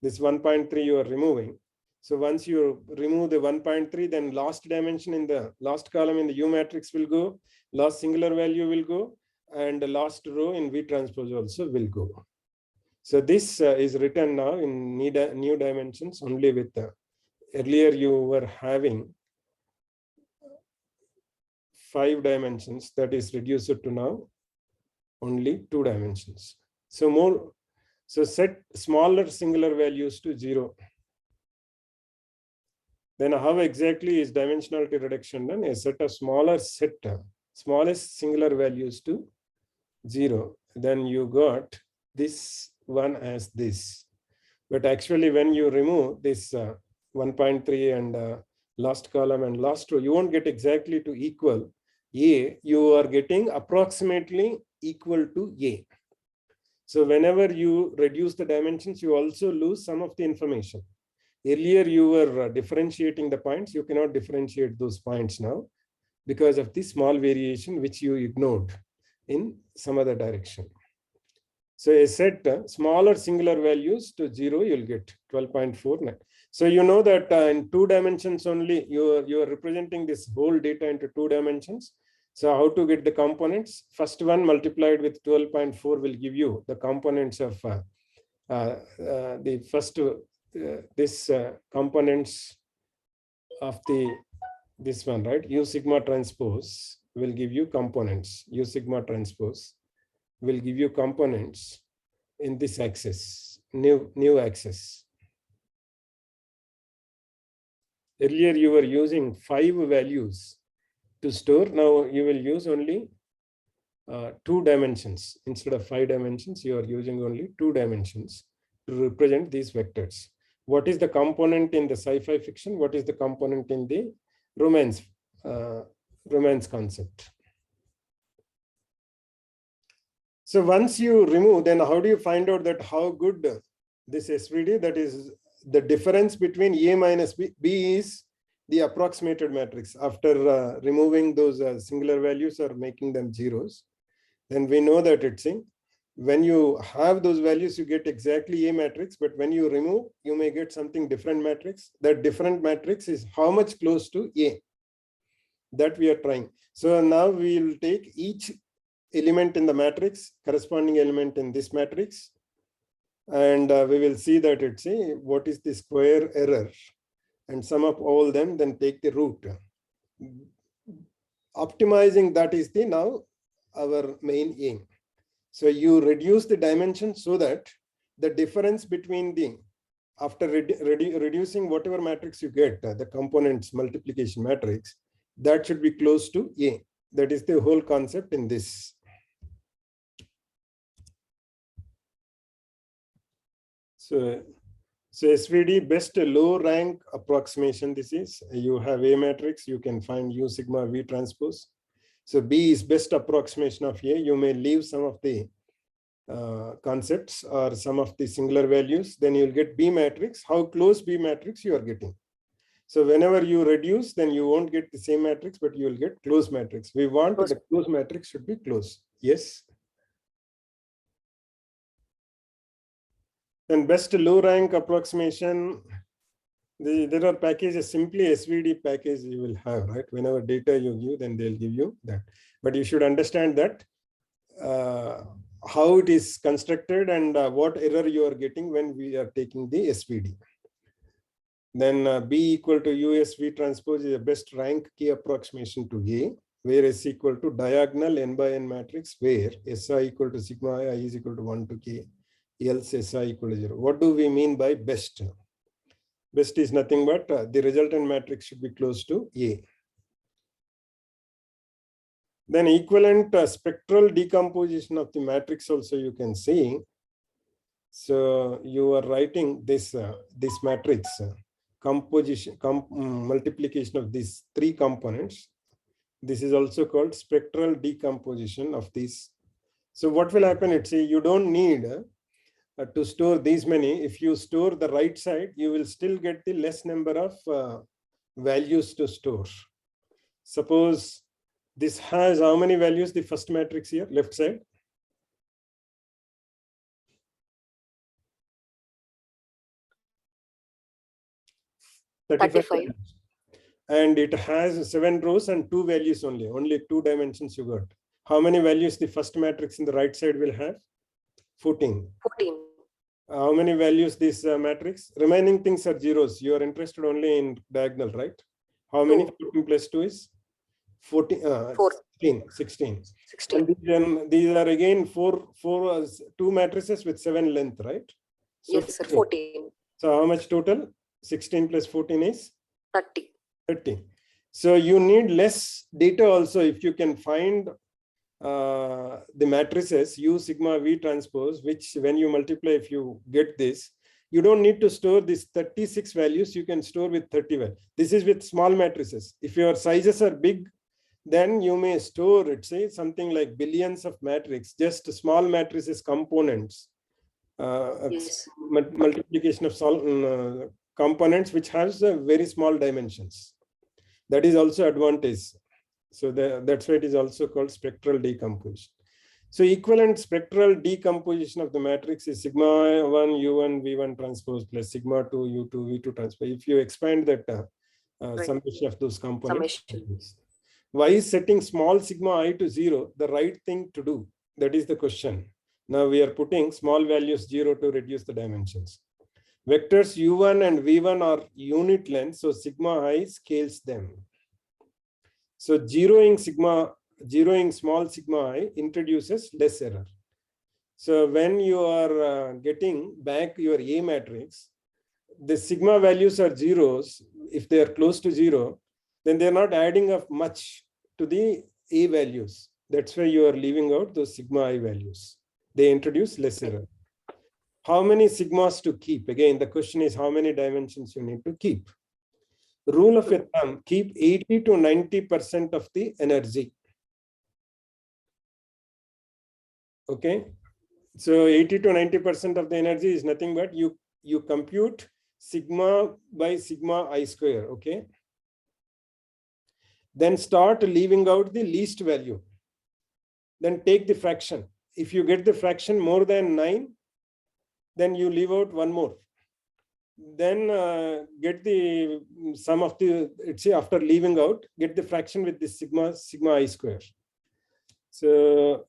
This 1.3 you are removing. So once you remove the 1.3, then last dimension in the last column in the U matrix will go, last singular value will go, and the last row in V transpose also will go. So this is written now in new dimensions only with earlier you were having 5 dimensions, that is reduced to now only 2 dimensions. So set smaller singular values to 0. Then how exactly is dimensionality reduction done? A set of smallest singular values to 0. Then you got this one as this. But actually when you remove this 1.3 and last column and last row, you won't get exactly to equal A. You are getting approximately equal to A. So whenever you reduce the dimensions, you also lose some of the information. Earlier, you were differentiating the points. You cannot differentiate those points now because of the small variation which you ignored in some other direction. So a set smaller singular values to 0, you'll get 12.49. So you know that in 2 dimensions only, you are representing this whole data into 2 dimensions. So how to get the components? First one multiplied with 12.4 will give you the components of the first components of this one, right? U sigma transpose will give you components. U sigma transpose will give you components in this axis, new axis. Earlier you were using 5 values to store. Now you will use only 2 dimensions. Instead of 5 dimensions, you are using only 2 dimensions to represent these vectors. What is the component in the sci-fi fiction? What is the component in the romance concept? So once you remove, then how do you find out that how good this SVD, that is the difference between A minus B? B is the approximated matrix. After removing those singular values or making them zeros, then we know that it's in. When you have those values, you get exactly A matrix, but when you remove, you may get something different matrix. That different matrix is how much close to A that we are trying. So now we will take each element in the matrix, corresponding element in this matrix, and we will see that it's a what is the square error, and sum up all them, then take the root. Optimizing that is the now our main aim. So you reduce the dimension so that the difference between the, after reducing whatever matrix you get, the components multiplication matrix, that should be close to A. That is the whole concept in this. So SVD, best low rank approximation. This is, you have A matrix, you can find U sigma V transpose. So B is best approximation of A. You may leave some of the concepts or some of the singular values, then you'll get B matrix. How close B matrix you are getting. So whenever you reduce, then you won't get the same matrix, but you will get close matrix. We want the close matrix should be close. Yes. Then best low rank approximation. There are packages, simply SVD package you will have, right? Whenever data you give, then they'll give you that. But you should understand that how it is constructed and what error you are getting when we are taking the SVD. Then B equal to USV transpose is the best rank key approximation to A, where S equal to diagonal n by n matrix, where SI equal to sigma I is equal to 1 to K, else SI equal to 0. What do we mean by best? Best is nothing but the resultant matrix should be close to A. Then equivalent spectral decomposition of the matrix also you can see. So you are writing this this matrix composition, multiplication of these 3 components. This is also called spectral decomposition of these. So what will happen? It's you don't need to store these many. If you store the right side, you will still get the less number of values to store. Suppose this has how many values? The first matrix here, left side. $35. And it has 7 rows and 2 values only. Only 2 dimensions you got. How many values the first matrix in the right side will have? 14. 14. how many values this matrix? Remaining things are zeros. You are interested only in diagonal, right? How many? 14 plus 2 is 14. 4. 16. 16. And these are again two matrices with 7 length, right? So Yes, sir. 14. So how much total? 16 plus 14 is 30. 30. So you need less data also. If you can find the matrices U sigma V transpose, which when you multiply, if you get this, you don't need to store this 36 values. You can store with 30 values. This is with small matrices. If your sizes are big, then you may store it, say something like billions of matrix, just small matrices components, Yes. multiplication of components which has very small dimensions. That is also advantage. So that's why it is also called spectral decomposition. So equivalent spectral decomposition of the matrix is sigma 1 U1 V1 transpose plus sigma 2 U2 V2 transpose. If you expand that summation of those components. Why is setting small sigma I to 0 the right thing to do? That is the question. Now we are putting small values 0 to reduce the dimensions. Vectors U1 and V1 are unit length, so sigma I scales them. So zeroing small sigma I introduces less error. So when you are getting back your A matrix, the sigma values are zeros. If they are close to 0, then they're not adding up much to the A values. That's why you are leaving out those sigma I values. They introduce less error. How many sigmas to keep? Again, the question is how many dimensions you need to keep. Rule of thumb, keep 80 to 90% of the energy. Okay. So 80 to 90% of the energy is nothing but you compute sigma by sigma I square. Okay. Then start leaving out the least value. Then take the fraction. If you get the fraction more than 9, then you leave out one more. Then get the sum of the, let's say after leaving out, get the fraction with the sigma I square. So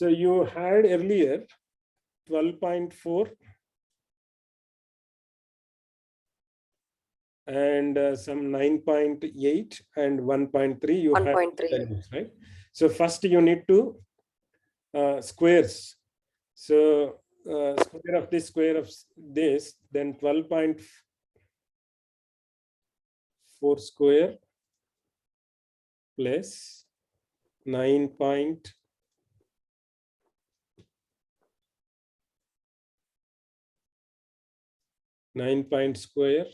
you had earlier 12.4 and some 9.8 and 1.3. You 1.3. have, right? So first you need to squares. So square of this, square of this, then 12.4 square plus 9. 9 square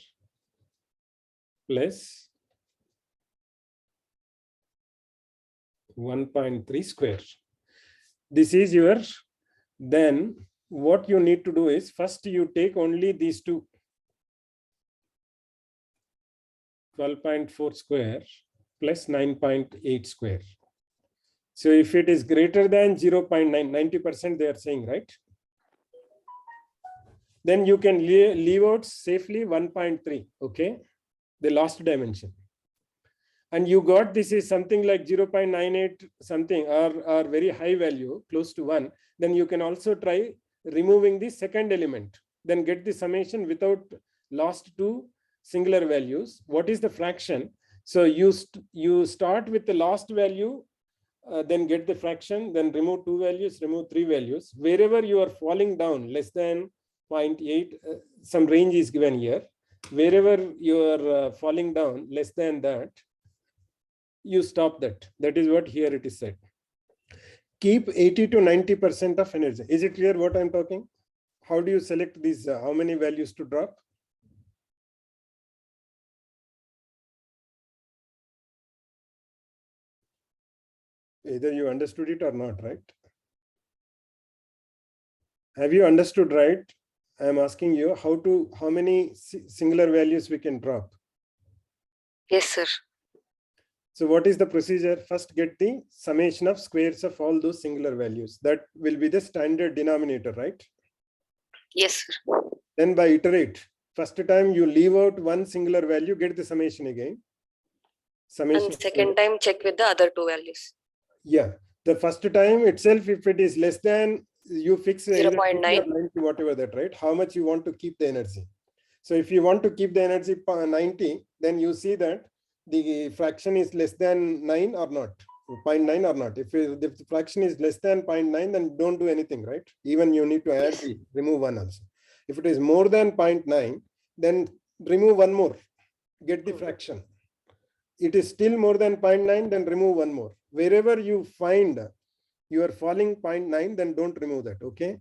plus 1.3 square. This is your, then what you need to do is first you take only these two, 12.4 square plus 9.8 square. So if it is greater than 0.9, 90% they are saying, right? Then you can leave out safely 1.3, okay? The last dimension. And you got this is something like 0.98 something or very high value, close to 1. Then you can also try removing the second element. Then get the summation without last two singular values. What is the fraction? So you start with the last value, then get the fraction, then remove two values, remove three values. Wherever you are falling down less than 0.8, some range is given here. Wherever you are falling down less than that, you stop that. That is what here it is said. Keep 80 to 90% of energy. Is it clear what I'm talking? How do you select these? How many values to drop? Either you understood it or not, right? Have you understood, right? I'm asking you how many singular values we can drop. Yes, sir. So what is the procedure? First get the summation of squares of all those singular values. That will be the standard denominator, right? Yes, sir. Then by iterate. First time you leave out one singular value, get the summation again. summation. And second time check with the other two values. Yeah, the first time itself, if it is less than, you fix either 0.9. 80 or 90, whatever that, right? How much you want to keep the energy. So if you want to keep the energy 90, then you see that the fraction is less than 9 or not, 0.9 or not. If the fraction is less than 0.9, then don't do anything, right? Even you need to add Yes. remove one also. If it is more than 0.9, then remove one more, get the fraction. It is still more than 0.9, then remove one more. Wherever you find you are falling 0.9, then don't remove that, okay?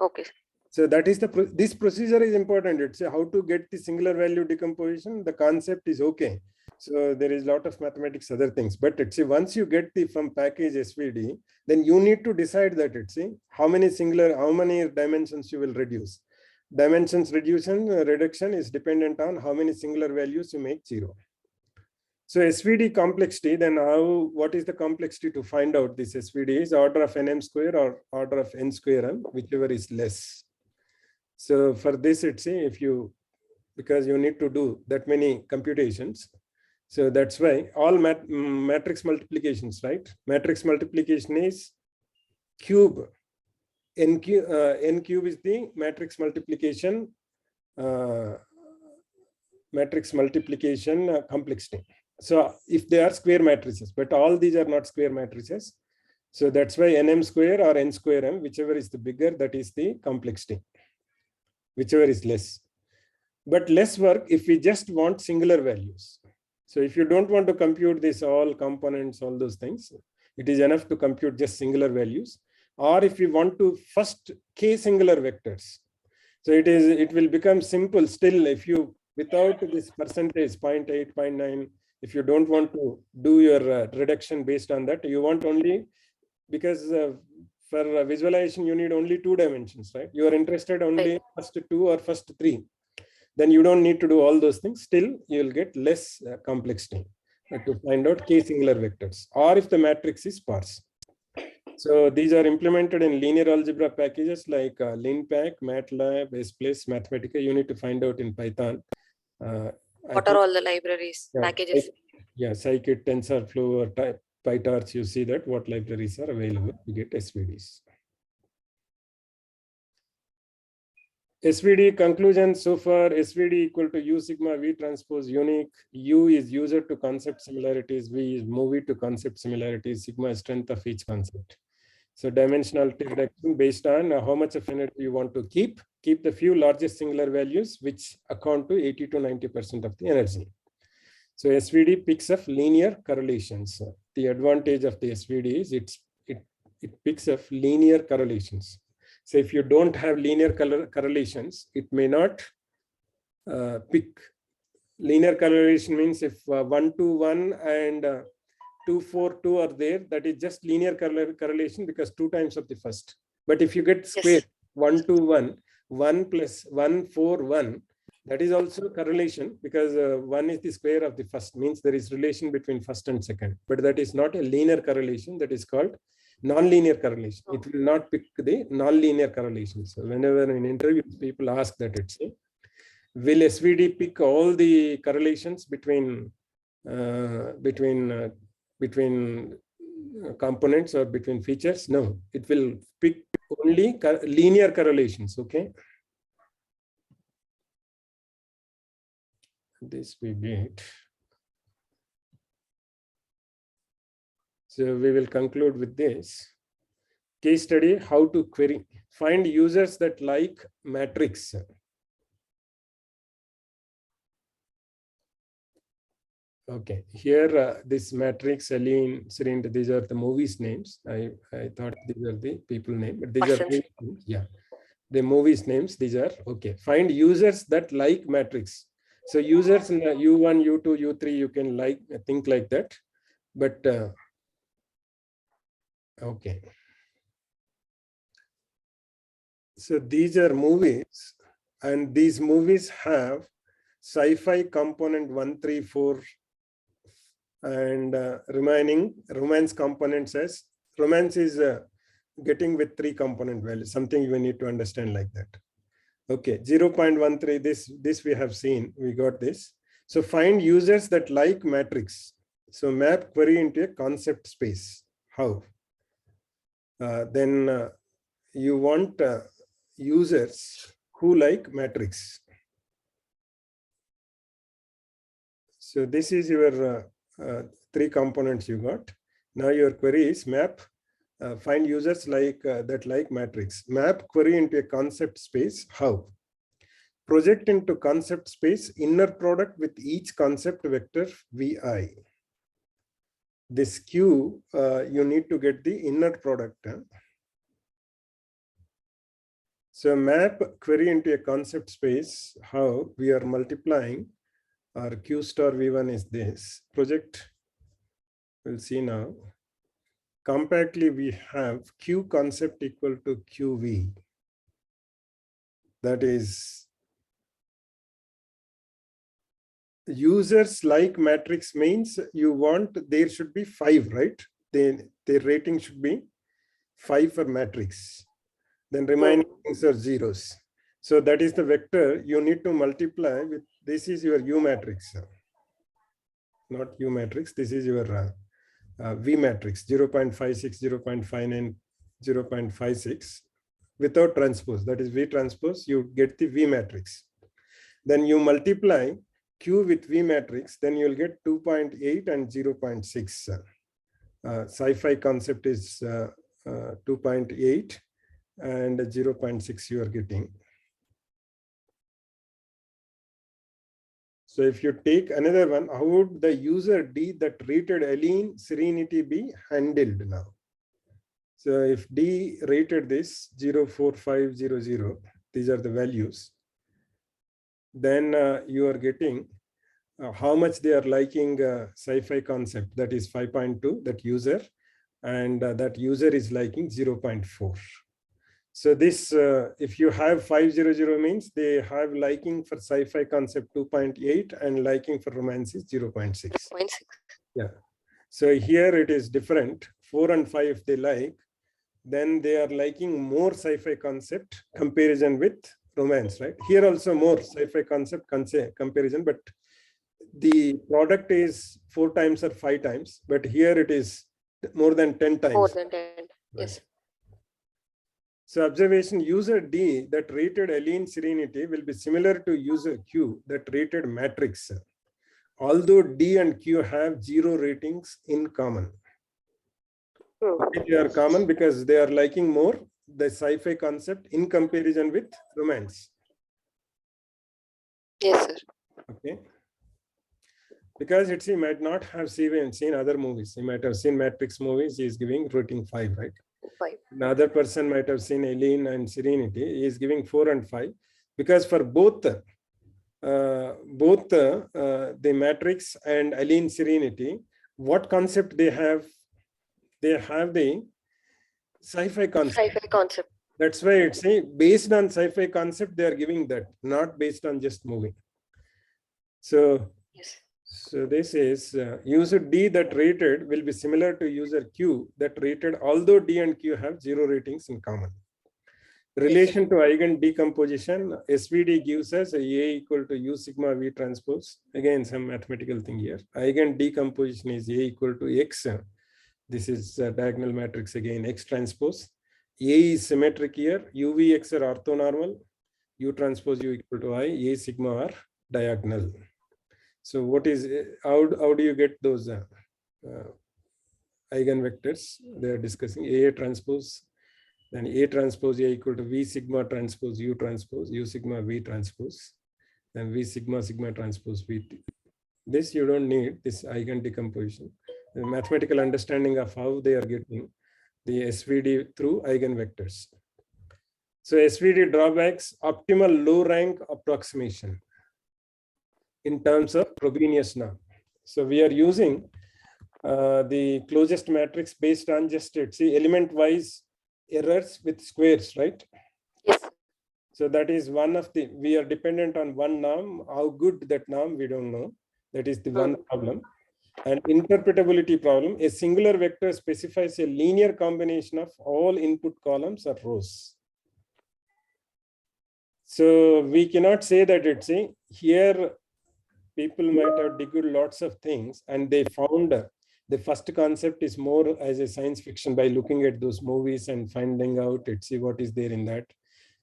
Okay. So that is this procedure is important. It's how to get the singular value decomposition. The concept is okay. So there is a lot of mathematics, other things, but it's once you get the from package SVD, then you need to decide that how many dimensions you will reduce. Dimensions reduction is dependent on how many singular values you make 0. So SVD complexity, then what is the complexity to find out this SVD is order of nm square or order of n square m, whichever is less. So for this, because you need to do that many computations. So that's why all matrix multiplications, right? Matrix multiplication is cube. N cube is the matrix multiplication complexity. So if they are square matrices, but all these are not square matrices. So that's why nm square or n square m, whichever is the bigger, that is the complexity, whichever is less. But less work if we just want singular values. So if you don't want to compute this all components, all those things, it is enough to compute just singular values. Or if you want to first k singular vectors. So it will become simple still if you, without this percentage 0.8, 0.9, if you don't want to do your reduction based on that, you want only, because for visualization, you need only 2 dimensions, right? You are interested only first 2 or first 3. Then you don't need to do all those things. Still, you will get less complexity to find out k singular vectors, or if the matrix is sparse. So these are implemented in linear algebra packages like LinPack, MATLAB, SPLACE, Mathematica. You need to find out in Python. What are all the libraries, packages? Yeah, Scikit, TensorFlow, or PyTorch. You see that what libraries are available to get SVDs. SVD conclusion so far, SVD equal to U sigma V transpose unique. U is user to concept similarities. V is movie to concept similarities. Sigma is strength of each concept. So dimensionality reduction based on how much of energy you want to keep the few largest singular values, which account to 80 to 90% of the energy. So SVD picks up linear correlations. The advantage of the SVD is it picks up linear correlations. So if you don't have linear correlations, it may not pick. Linear correlation means if 1 to 1 and 2, 4, 2 are there, that is just linear correlation because 2 times of the first. But if you get square, 1 to 1, 1 plus 1, 4, 1, that is also correlation because 1 is the square of the first, means there is relation between first and second. But that is not a linear correlation, that is called non-linear correlation. It will not pick the non-linear correlation. So whenever in interviews, people ask that will SVD pick all the correlations between components or between features? No, it will pick only linear correlations. Okay. This we did. So we will conclude with this case study: how to query, find users that like matrix. Okay, here this matrix, Aline, Srind, these are the movies names. I thought these are the people name, but these are the movies names. These are okay. Find users that like matrix. So users in U1, U2, U3, you can think like that. But okay. So these are movies, and these movies have sci-fi component 1, 3, 4, and remaining romance components as romance is getting with 3 component values. Something we need to understand like that. Okay, 0.13. This we have seen. We got this. So find users that like matrix. So map query into a concept space. How? Then you want users who like matrix. So this is your 3 components you got. Now your query is map, find users like that like matrix. Map query into a concept space. How? Project into concept space inner product with each concept vector vi. This Q, you need to get the inner product. So map query into a concept space. How? We are multiplying our Q star V1 is this. Project, we'll see now. Compactly, we have Q concept equal to QV. That is, users like matrix means you want, there should be 5, right? Then their rating should be 5 for matrix. Then remaining things are zeros. So that is the vector you need to multiply with. This is your U matrix, not U matrix. This is your V matrix, 0.56, 0.59, 0.56 without transpose. That is V transpose, you get the V matrix. Then you multiply Q with V matrix, then you'll get 2.8 and 0.6. Sci-fi concept is 2.8 and 0.6 you are getting. So if you take another one, how would the user D that rated Aline Serenity be handled now? So if D rated this 04500, these are the values, then you are getting how much they are liking sci-fi concept, that is 5.2, that user, and that user is liking 0.4. So this, if you have 500 means they have liking for sci-fi concept 2.8 and liking for romance is 0.6. 0.6. Yeah. So here it is different. 4 and 5 if they like, then they are liking more sci-fi concept comparison with romance, right? Here also more sci-fi concept comparison, but the product is 4 times or 5 times, but here it is more than 10 times. More than 10. Yes. So observation, user D that rated Aline Serenity will be similar to user Q that rated matrix, although D and Q have 0 ratings in common. They are common because they are liking more the sci-fi concept in comparison with romance. Yes, sir. Okay. Because he might not have seen other movies. He might have seen Matrix movies. He is giving rating 5, right? 5. Another person might have seen Aline and Serenity. He is giving 4 and 5 because for both the Matrix and Aline Serenity, what concept they have? They have the sci-fi concept. Sci-fi concept. That's why it's based on sci-fi concept, they are giving that, not based on just movie. So, yes. So this is user D that rated will be similar to user Q that rated, although D and Q have 0 ratings in common. Relation to eigen decomposition, SVD gives us a equal to U sigma V transpose. Again, some mathematical thing here. Eigen decomposition is A equal to X. This is a diagonal matrix again, X transpose. A is symmetric here. UVX are orthonormal. U transpose U equal to I. A sigma are diagonal. So what is, how do you get those eigenvectors? They are discussing A transpose, then A transpose A equal to V sigma transpose U sigma V transpose, then V sigma sigma transpose V. This you don't need, this eigen decomposition. The mathematical understanding of how they are getting the SVD through eigenvectors. So SVD drawbacks, optimal low rank approximation in terms of Frobenius norm. So we are using the closest matrix based on just it. See, element-wise errors with squares, right? Yes. So that is one of the, we are dependent on one norm. How good that norm, we don't know. That is the one problem. And interpretability problem, a singular vector specifies a linear combination of all input columns or rows. So we cannot say that it's a, here people might have digged lots of things, and they found the first concept is more as a science fiction by looking at those movies and finding out, let's see what is there in that,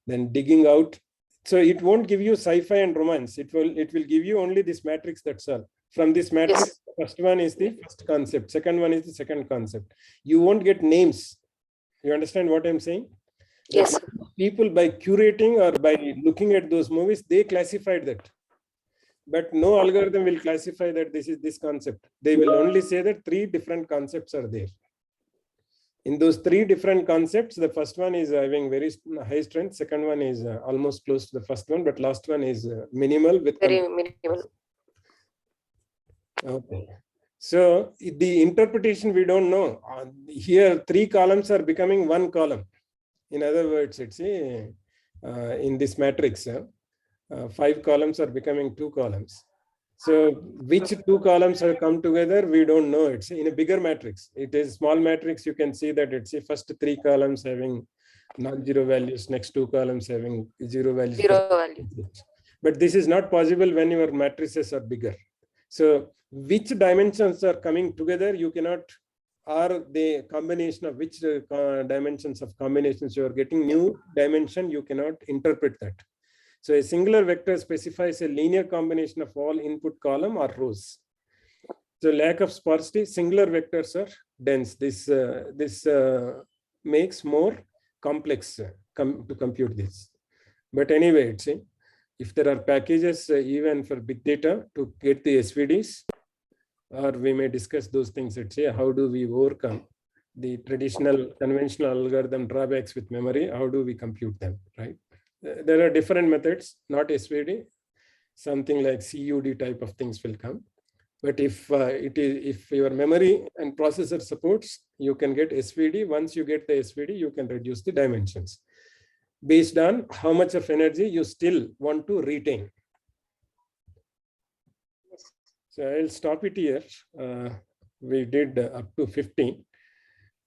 then digging out. So it won't give you sci-fi and romance. It will give you only this matrix, that's all. From this matrix, Yes. first one is the first concept, second one is the second concept. You won't get names. You understand what I'm saying? Yes, sir. People, by curating or by looking at those movies, they classified that. But no algorithm will classify that this is this concept. They will only say that 3 different concepts are there. In those 3 different concepts, the first one is having very high strength. Second one is almost close to the first one, but last one is minimal with Very minimal. Okay. So the interpretation we don't know. Here 3 columns are becoming 1 column. In other words, it's in this matrix, 5 columns are becoming 2 columns. So which 2 columns have come together, we don't know. It's in a bigger matrix. It is small matrix. You can see that it's the first 3 columns having non-zero values, next 2 columns having 0 values. 0 value. But this is not possible when your matrices are bigger. So which dimensions are coming together, you cannot, or the combination of which dimensions of combinations you are getting new dimension, you cannot interpret that. So a singular vector specifies a linear combination of all input column or rows. So lack of sparsity, singular vectors are dense. This makes more complex to compute this. But anyway, if there are packages even for big data to get the SVDs, or we may discuss those things, how do we overcome the traditional conventional algorithm drawbacks with memory? How do we compute them, right? There are different methods, not SVD. Something like CUD type of things will come. But if your memory and processor supports, you can get SVD. Once you get the SVD, you can reduce the dimensions based on how much of energy you still want to retain. So I'll stop it here. We did up to 15.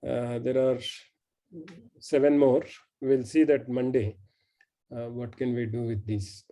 There are 7 more. We'll see that Monday. What can we do with these?